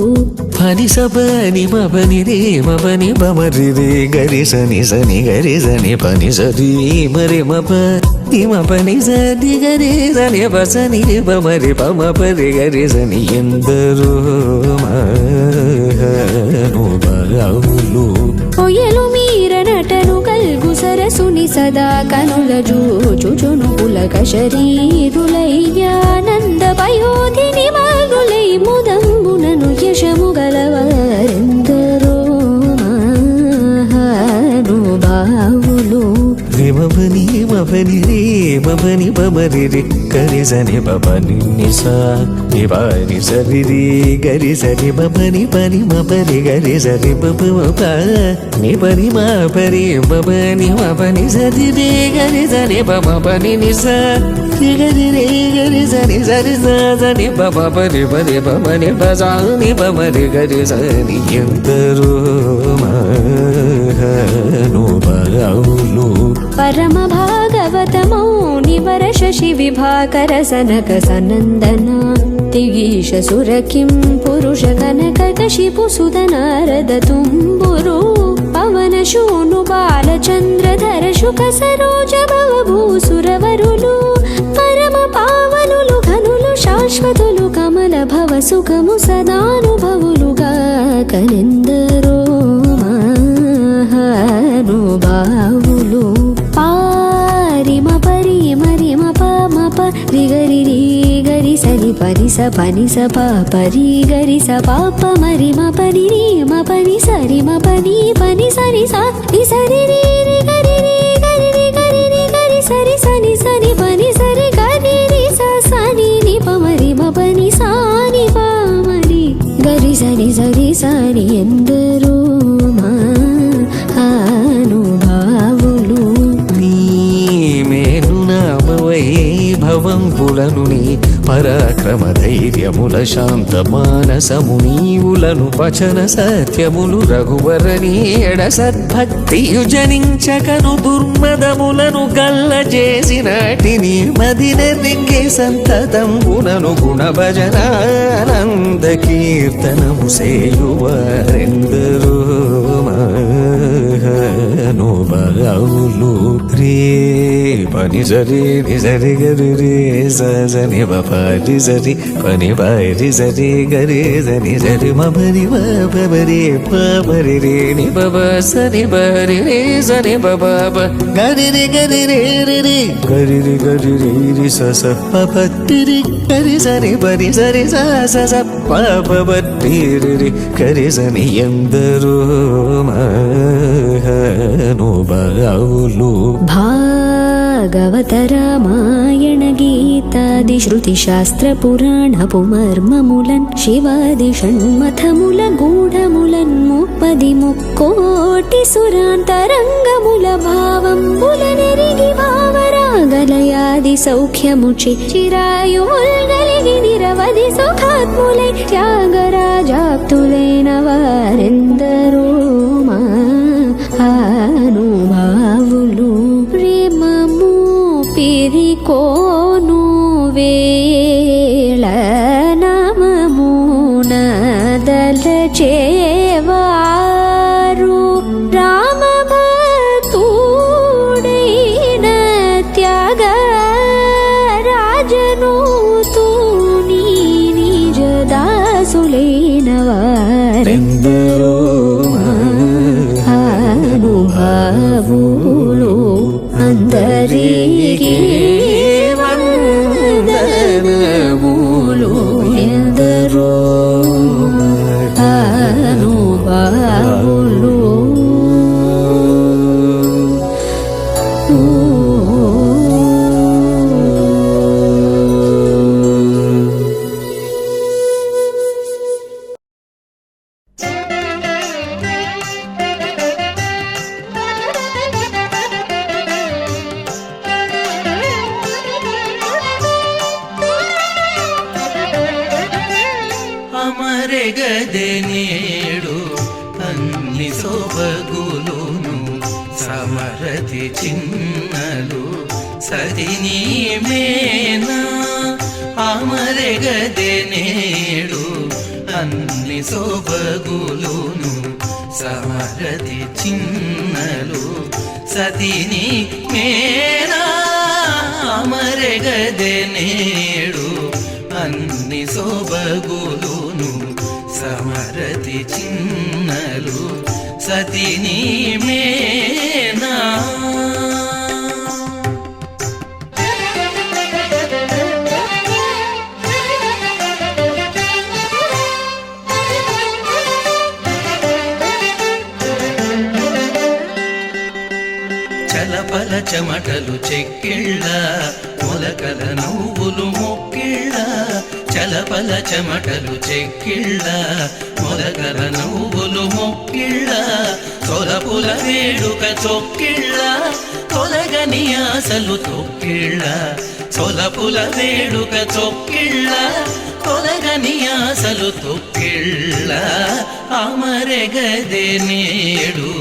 పని సపని మపని రే మపని పమరి రే గరి సని సని గరి సని పని సరి మరి మప పని సరి గరి సని పసని పమరి పమ పరి గరి సని ఎందరో మహానుభావులు. ఒయలు మీర నటను కల్గు సరసుని సదా కనుల జూచుచును పులక శరీరులయ్యానంద పయోధిని మగులై ముదంబునను యశము గలవారెందరో మహానుభావులు. మపని మపని రే మపని పమరి రే గరి సని పపని నిసా నిపాని సరి రే గరి సరి మపని పని మపరి గరి సరి పప మప ని పరి మా పరి మపని మపని సరి రే గరి సని పమ పని నిసా గరి రే గరి సని సరి సని పమ పరి పరి పమని పసాని పమరి గరి సని ఎందరో మహానుభావులు. పరమ భాగవతమౌ నివర శశి విభాకర సనక సనందన తిగీష సురకిం పురుష కనక కశిపు సుధనారద తుంబురు పవన శూను బాలచంద్రధర శుక సరోజ భవభూసురవరులు పరమ పావనులు ఘనులు శాశ్వతులు కమల భవ సుఖము సదానుభవులుగా కనెందరో మహానుభావులు. పారిమ పరి మరిమ పమ పరి గరి రి గరి సని పని స ప పరి గరి స పాప మరిమ పని రి మ పని సరి మ పని పని సరి స ని సరి రి రి గరి రి గరి రి గరి రి గరి సరి సని సని పని సరి గరి రి స సని ని ప మరి మ పని సాని ప మరి గరి సని సరి సని ఎందరో మహానుభావులు. నీ మేను నామవై భవంబులను నీ పరాక్రమ ధైర్యముల శాంత మానసము నీవులను వచన సత్యములు రఘువరని ఎడ సద్భక్తియు జనించకను దుర్మదములను గల్ల చేసినటిని మదిన రింగే సంతతంబునను గుణ భజనానంద కీర్తనము సేయువారెందరో మహానుభావులు. రే పని సరి నిజరి గరి రే సని పరి సరి పని పరి సరి గరి సని సరి మపరి మపరి పరి రే ని పబ సని పరి రే సని పబ గరి రి గరి రే రి రి గరి రి గరి రి రి స స పపి రి గరి సని పరి సరి స స స పపి రి రి గరి సని ఎందరో మహానుభావులు. భాగవత రామాయణ గీతాది శృతి శాస్త్ర పురాణ పుమర్మములన్ శివాది షణ్మథముల గూఢములన్ ముప్పది ముక్కోటి సురాంతరంగముల భావంబుల నెరిగి భావరాగలయాది సౌఖ్యముచి చిరాయువుల్ గలిగి నిరవధి సుఖాత్ములై త్యాగరాజాప్తులైన వారెందరో మహానుభావులు. ప్రేమము పిరికోను వేళ నమమున దలచేవారు రామ భక్తుడైన త్యాగ రాజను తూని నిజ దాసులైన వారెందరో మహానుభావులు. అందరికీ వందనములు ఎందరో అనుభావులు అమరెగదె నేడు అన్ని సొబగులును సమరతి చిన్నలు సదిని మేనా అమరెగదె నేడు అన్ని సొబగులును సమరతి చిన్నలు సతిని మేనా అమరెగదె నేడు అన్ని సొబగులును సమరతి చిన్నలు సతిని మేనా చలపల చెమటలు చెక్కిళ్ళ మొలకల నవ్వులు మొక్కిళ్ళ చలపల చెమటలు చెక్కిళ్ళ మొలకల నవ్వులు మొక్కిళ్ళ తొలపుల వేడుక చొక్కిళ్ళ తొలగని ఆశలు తొక్కిళ్ళ తొలపుల వేడుక చొక్కిళ్ళ తొలగని ఆశలు తొక్కిళ్ళ అమరెగదె నేడు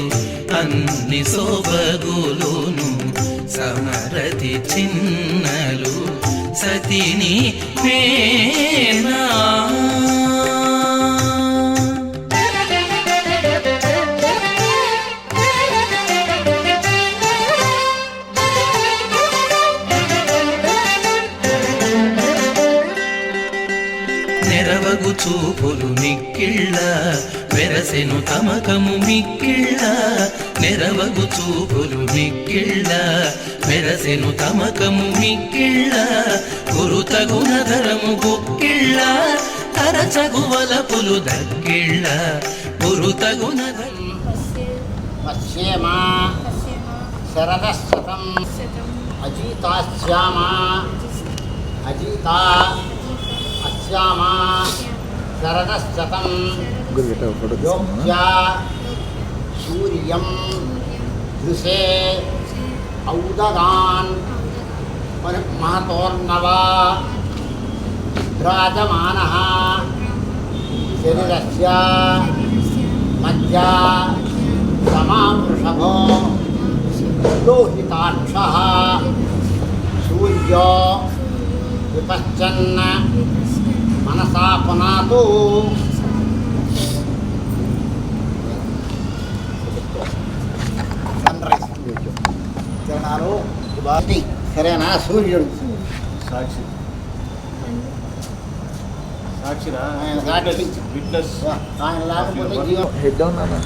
అన్ని సొబగులును సమరతి చిన్నలు సతిని మేనా నెరవగు చూపులు మిక్కిళ్ళ వెరసెను తమకము మిక్కిళ్ళ నెరవగు చూపులు మిక్కిళ్ళ వెరసెను తమకము మిక్కిళ్ళ గురుతగున ధరము గుక్కిళ్ళ తరచగు వలపులు దక్కిళ్ళ గురుతగున పశ్యేమా శరదశతం అజితాశ్యామా అజితా అస్యామా శరదశతం యోగ్యా సూర్యం దృశే ఔదగాన్ మహతోర్నవా విభ్రాజమానః శరీరస్య మధ్యా సమావృషభో లోహితాక్షః సూర్యో విపశ్చన్న మనసా పునాతు సన్ రైజ్ కిరణాలు బాటి సరేనా సూర్యుడు సాక్షి సాక్షిరా సాక్షి విట్నెస్ ఆయన లేకపోతే జీవం హెడ్ డౌన్ అన్న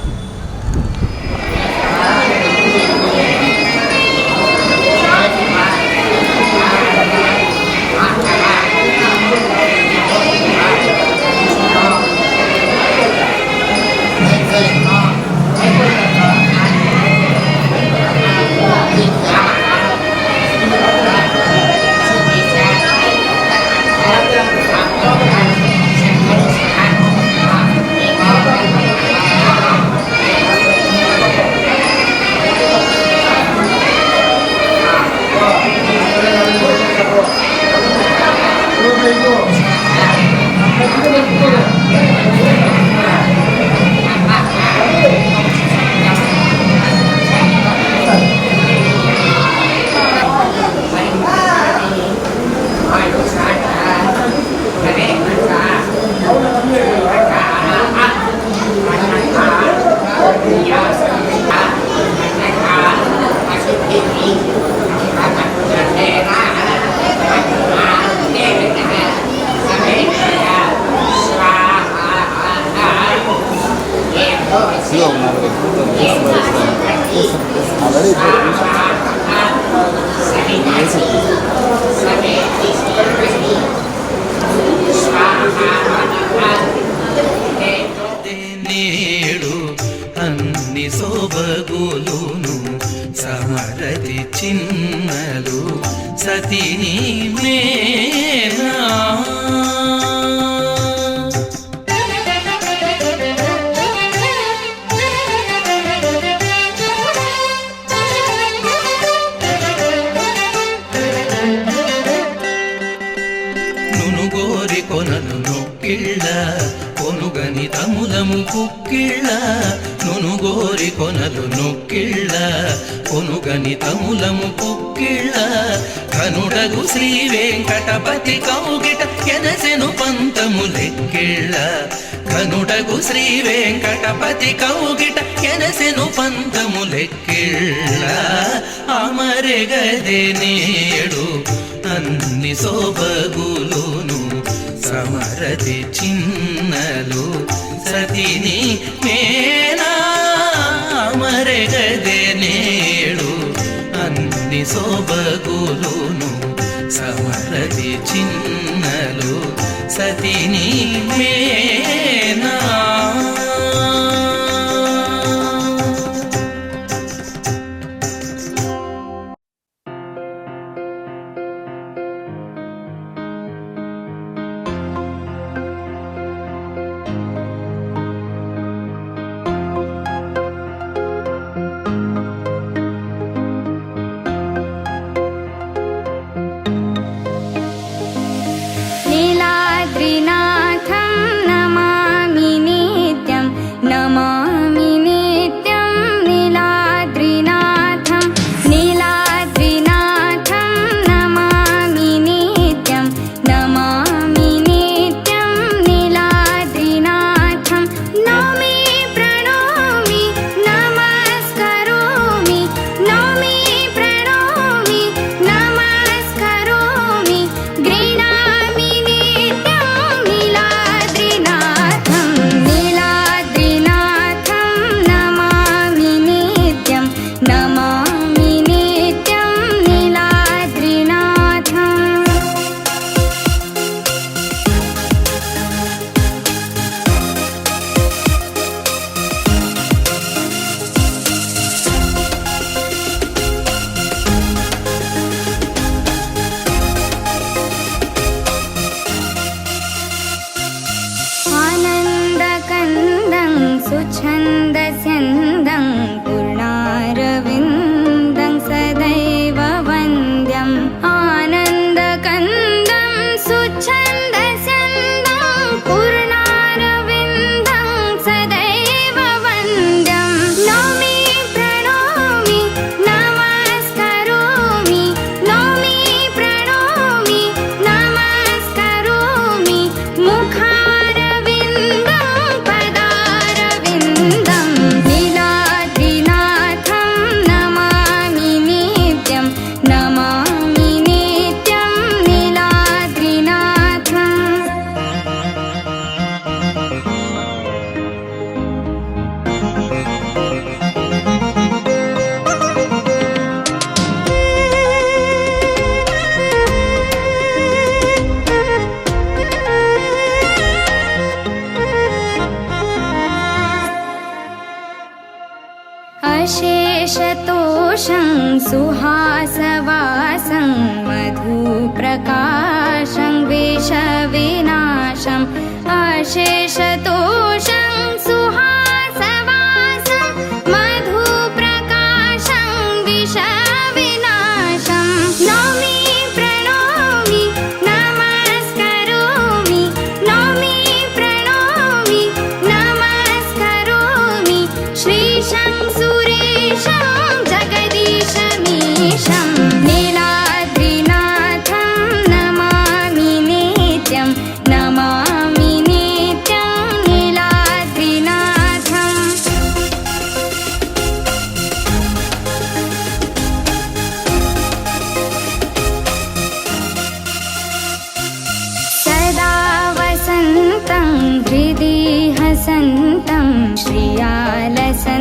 నునుగోరి కొనలు నొక్కిళ్ళ కొనుగని తములము కుక్కిళ్ళ నునుగోరి కొనలు నొక్కిళ్ళ కొనుగని తములము కుక్కిళ్ళ కనుడగు శ్రీ వెంకటపతి కౌగిట ఎనసెను పంతము లెక్కిళ్ళ కనుడగు శ్రీ వెంకటపతి కౌగిట ఎనసెను పంతము లెక్కిళ్ళ అమరెగదే నేడు అన్ని శోభగులును సమరతి చిన్నలు సతిని మేనా అమరెగదే నేడు అన్ని శోభగులును సమరతి చిన్నలు సతిని మేనా నీలాద్రినాథం నమామి నిత్యం నమామి నిత్యం నీలాద్రినాథం నీలాద్రినాథం నమామి నిత్యం నమామి నిత్యం నీలాద్రినాథం నౌమి ప్రణోమి నమస్కరోమి నౌమి ప్రణోమి నమస్కరోమి గృణామి నిత్యం నీలాద్రినాథం నీలాద్రినాథం నమామి నిత్యం నమామి నిత్యం నీలాద్రినాథం ఆనందకందం సుఛందస్యందం పూర్ణారవిందం సదైవ వంద్యం ఆనందకందం సుఛందస్యందం పూర్ణారవిందం సదైవ వంద్యం నౌమి ప్రణోమి నమస్కరోమి నౌమి ప్రణోమి నమస్కరోమి ముఖారవిందం పదారవిందం నీలాద్రినాథం నమామి నిత్యం నమామి నిత్యం నీలాద్రినాథం अशेषतोषं सुहासवासं मधुप्रकाशं विषविनाशम् अशेषतोषं सुहासवासं मधुप्रकाशं विषविनाशं नौमि प्रणोमि नमस्करोमि नौमि प्रणोमि नमस्करोमि श्रीशं सुरेशं जगदीशमीशं नीलाद्रिनाथं नमामि नित्यं नमामि नित्यं नीलाद्रिनाथम् सदा वसन्तं हृदि हसन्तं श्रियालसन्तं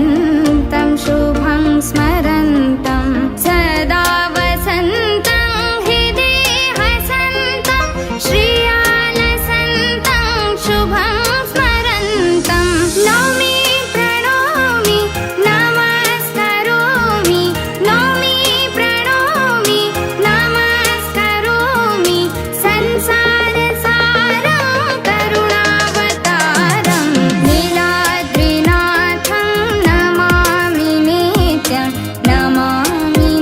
शुभं स्मरन्तं सदा वसन्तं हृदि हसन्तं श्रियालसन्तं शुभं स्मरन्तं नौमि प्रणोमि नमस्करोमि नौमि प्रणोमि नमस्करोमि संसारसारं करुणावतारं नीलाद्रिनाथं नमामि नित्यं नमामि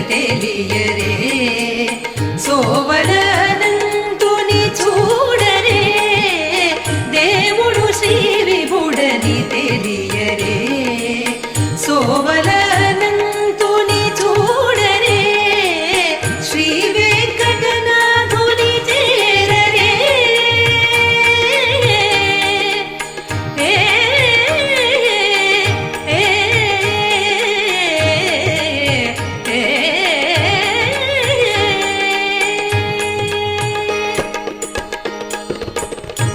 తెలియరే సోవలనంతుని చూడరే దేవుడు శ్రీ విభుడని తెలియరే సోవలనంతుని చూడరే శ్రీ వెంకటనాథుని చేరరే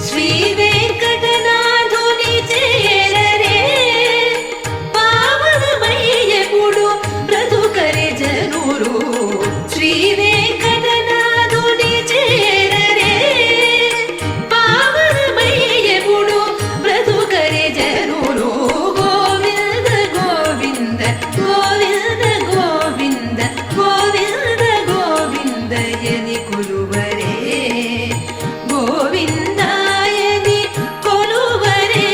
శ్రీ వెంకటనాథుని చేరరే పావనమయ్యపుడు బ్రతుకరే జనురు శ్రీ వెంకటనాథుని చేరరే పావనమయ్యపుడు బ్రతుకరే జనురు గోవింద గోవింద గోవింద గోవింద గోవింద గోవిందయని కొలువరే గోవిందాయని కొలువరే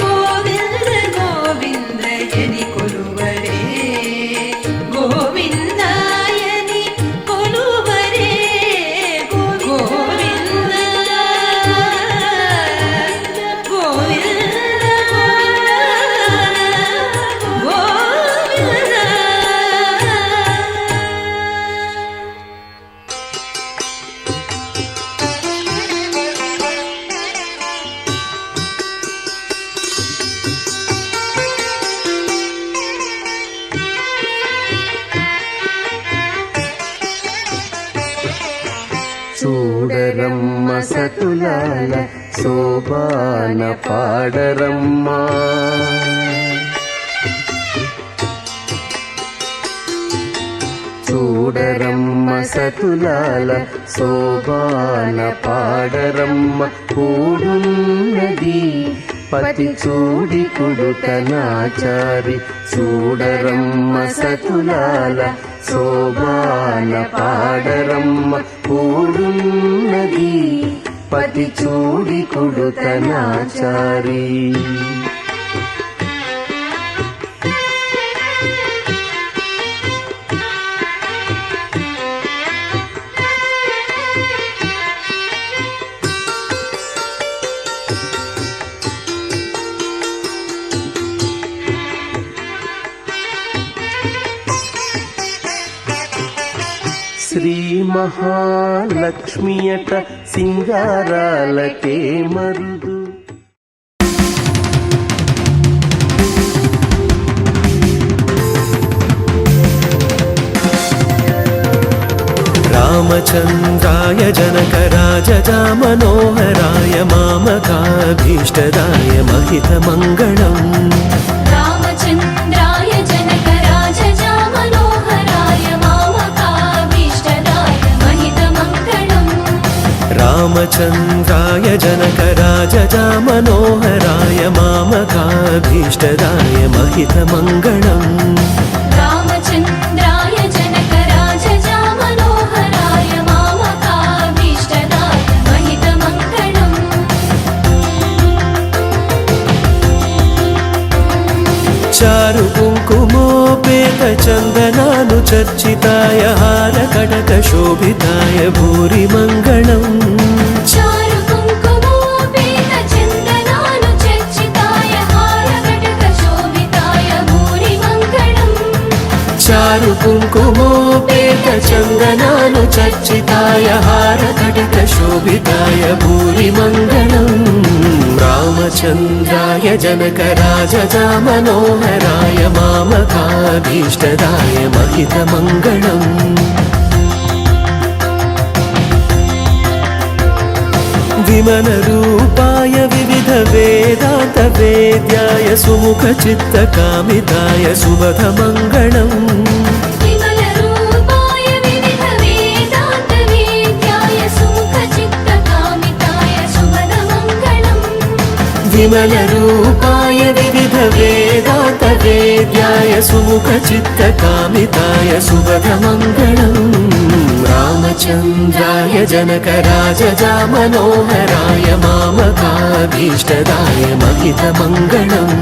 గోవింద గోవిందయని కొలువరే గోవిందాయని కొలువరే గోవింద గోవింద గోవింద చూడరమ్మ సతులాల శోభాన పాడరమ్మా చూడరమ్మ సతులాల శోభాన పాడరమ్మ కూడున్నది పతి చూడి కుడుతనాచారి చూడరమ్మ సతులాల శోభాన పాడరమ్మ కూడున్నది పతి చూడి కుడుతనాచారి శ్రీ మహాలక్ష్మియట సింగారాలకే మరుదు రామచంద్రాయ జనకరాజజా మనోహరాయ మామకాభీష్టదాయ महितमङ्गलम् రామచంద్రాయ జనకరాజజా మనోహరాయ మామకాభీష్టదాయ महितमङ्गलम् రామచంద్రాయ జనకరాజజా మనోహరాయ మామకాభీష్టదాయ महितमङ्गलम् రామచంద్రాయ జనకరాజజా మనోహరాయ మామకాభీష్టదాయ महितमङ्गलम् చారు కుంకుమోపేత చందనాను చర్చితాయ హార కటక శోభితాయ భూరి మంగళం చారు కుంకుమోపేత చందనాను చర్చితాయ హార కటక శోభితాయ భూరి మంగళం చారు కుంకుమోపేత చందనాను చర్చితాయ హార కటక శోభితాయ భూరి మంగళం రామచంద్రాయ జనకరాజజా మనోహరాయ మామకాభీష్టదాయ महितमङ्गलम् విమల రూపాయ వివిధ వేదాంత వేద్యాయ సుముఖ చిత్త కామితాయ సుబధ మంగళం విమల రూపాయ వివిధ వేదాంత వేద్యాయ సుముఖ చిత్త కామితాయ శుభద మంగళం విమల రూపాయ వివిధ వేదాంత వేద్యాయ సుముఖ చిత్త కామితాయ సుబధ మంగళం రామచంద్రాయ జనకరాజజా మనోహరాయ మామకాభీష్టదాయ महितमङ्गलम्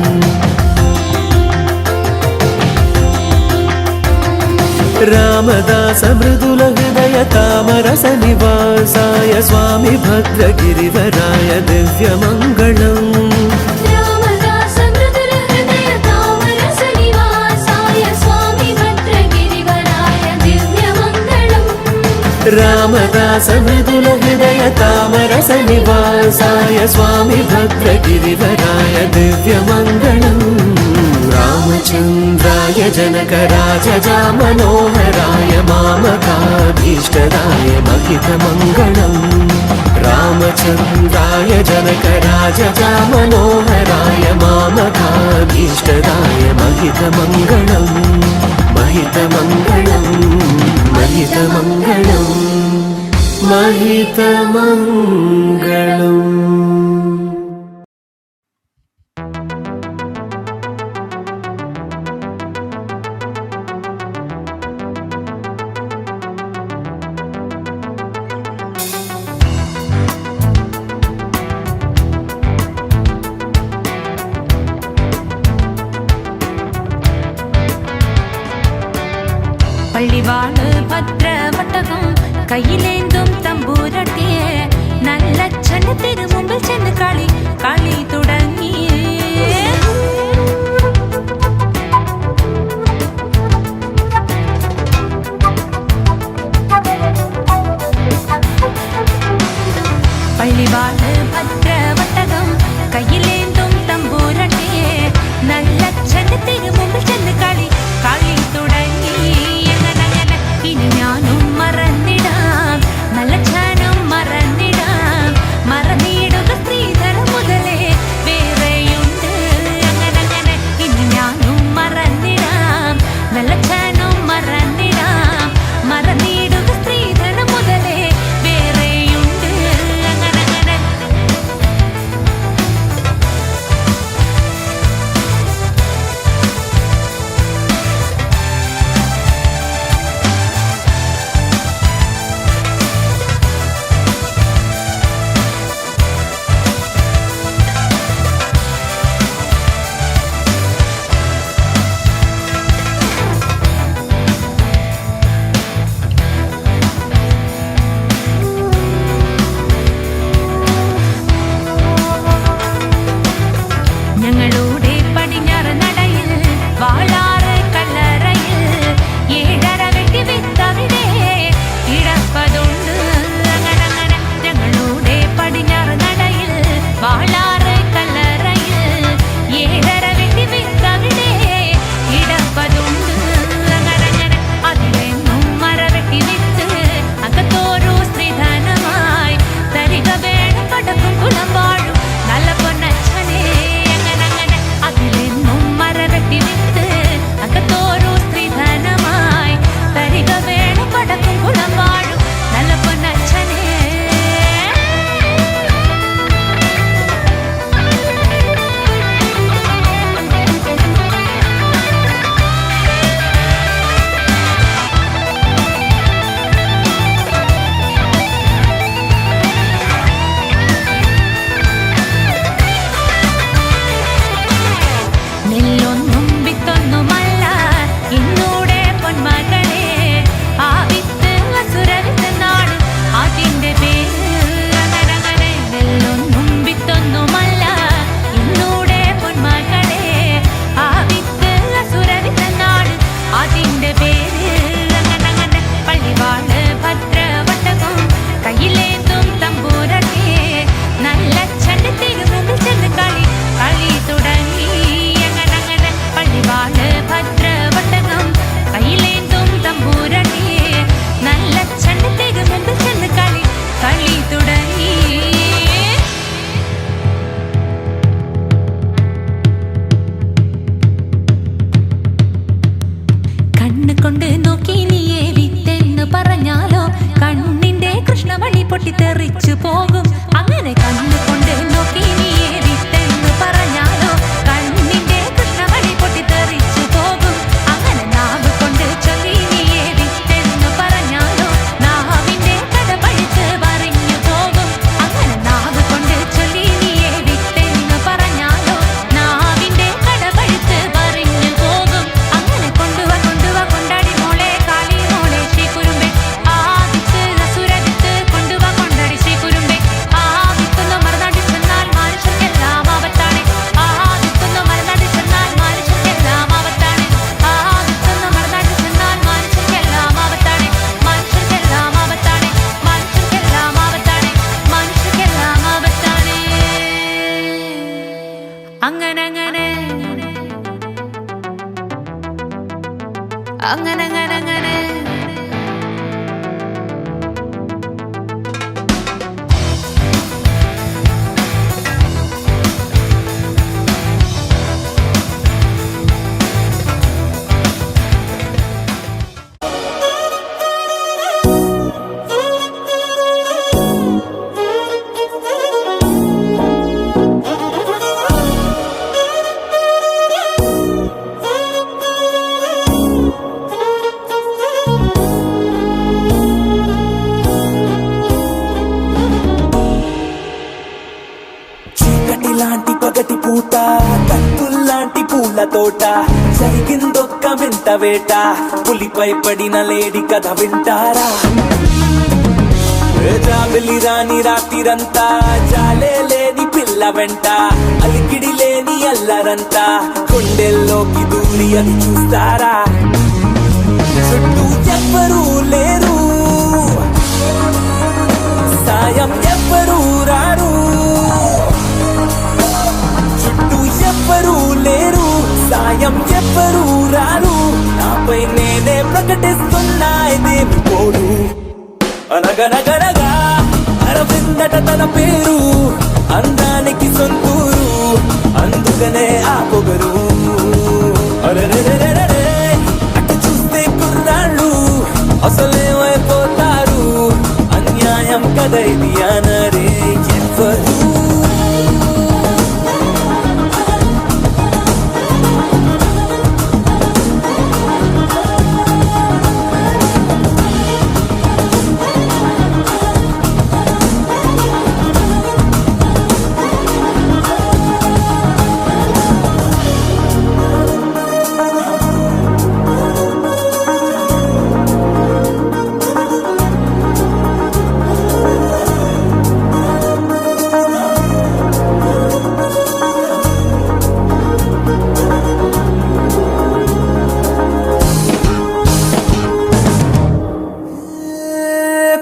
రామదాస మృదుల హృదయ తామరస నివాసాయ స్వామి భద్రగిరివరాయ దివ్యమంగళం. రామదాస మృదుల హృదయ తామరస నివాసాయ స్వామి భద్రగిరివరాయ దివ్యమంగళం. రామదాస మృదుల హృదయ తామరస నివాసాయ స్వామి భద్రగిరివరాయ దివ్యమంగళం. రామచంద్రాయ జనకరాజజా మనోహరాయ మామకాభీష్టదాయ మహితమంగళం. రామచంద్రాయ జనకరాజజా మనోహరాయ మామకాభీష్టదాయ మహితమంగళం. మహితమంగళం మహితమంగళం మహితమంగళం. പള്ളിവാള് ഭദ്രവട്ടകം കയ്യിലേന്തും തമ്പൂരട്ടിയെ നല്ലച്ഛന് തിരുമുമ്പിൽ ചെന്ന് കളി കളി തുടങ്ങി. പള്ളിവാള് ഭദ്രവട്ടകം കയ്യിലേന്തും തമ്പൂരട്ടിയെ നല്ലച്ഛന് തിരുമുമ്പിൽ ചെന്ന് കളി കളി തുടങ്ങി. ഇനി ഞാനും മറന്നിടാം നല്ലച്ഛനും മറന്നിടാം മറന്നിടുക സ്ത്രീധന മുതലേ വേറെയുണ്ട്. അങ്ങനെ ഇനി ഞാനും മറന്നിടാം നല്ലച്ഛനും മറന്നിടാം മറന്നിടുക സ്ത്രീധന മുതലേ വേറെയുണ്ട്. അങ്ങനെ ഞങ്ങളുടെ പടിഞ്ഞാറ് നടയിൽ വാളാറ് കല്ലറയിൽ 7:30 വെട്ടി വിത്തവിടെ കിടപ്പതുണ്ട്. അങ്ങനെ ഞങ്ങളുടെ പടിഞ്ഞാറ് നടയിൽ വാളാറ് കല്ലറയിൽ 7:30 വെട്ടി വിത്തവിടെ കിടപ്പതുണ്ട്. അങ്ങനെ അതിലെന്നും മരവെട്ടി വിത്ത് അകത്തോരോ സ്ത്രീധനമായി തരിക വേണം പടക്കും കുലം വാഴും നല്ല പൊന്നച്ഛനെ. അതിലെന്നും മരവെട്ടി വിത്ത് അങ്ങനെ അങ്ങനെ അങ്ങനെ അങ്ങനെ లాంటి పగటి పూట కత్తుల్లాంటి పూల తోట జరిగిందొక్క వింత వేట పులిపై పడిన లేడి కథ వింటారా జాబిలి రాని రాత్రిరంతా జాలే లేని పిల్ల వెంట అలికిడి లేని అల్లరంతా కొండెల్లోకి దూరి అది చూస్తారా చుట్టూ ఎవ్వరూ లేరు సాయం ఎవ్వరూ రారు ఎవ్వరూ లేరు సాయం ఎవ్వరూ రారు నాపై నేనే ప్రకటిస్తున్నా ఇదేమి పోడు అనగనగనగా అరవిందట తన పేరు అందానికి సొంతూరు అందుకనే ఆ పొగరు అరెరెరెరెరే అటు చూస్తే కుర్రాళ్ళు అసలేమైపోతారు అన్యాయం కదా ఇది అనరే ఎవ్వరు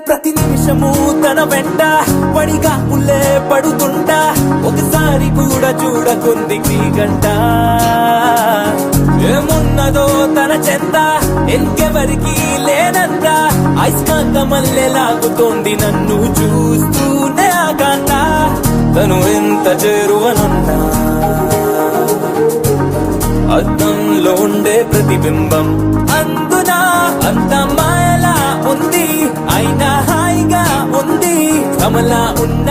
ప్రతి నిమిషము తన వెంట పడిగా పుల్లే పడుతుంటా ఒకసారి కూడా చూడకుంది గంట ఏమున్నదో తన చెంత ఇంకెవరికి లేనంత అయస్కాంత మల్లె లాగుతోంది నన్ను చూస్తూనే ఆకాంత తను ఎంత చేరువనున్నా అద్దంలో ఉండే ప్రతిబింబం అందునా అంత మాయలా ఉంది అయినా హాయిగా ఉంది కమలా ఉన్న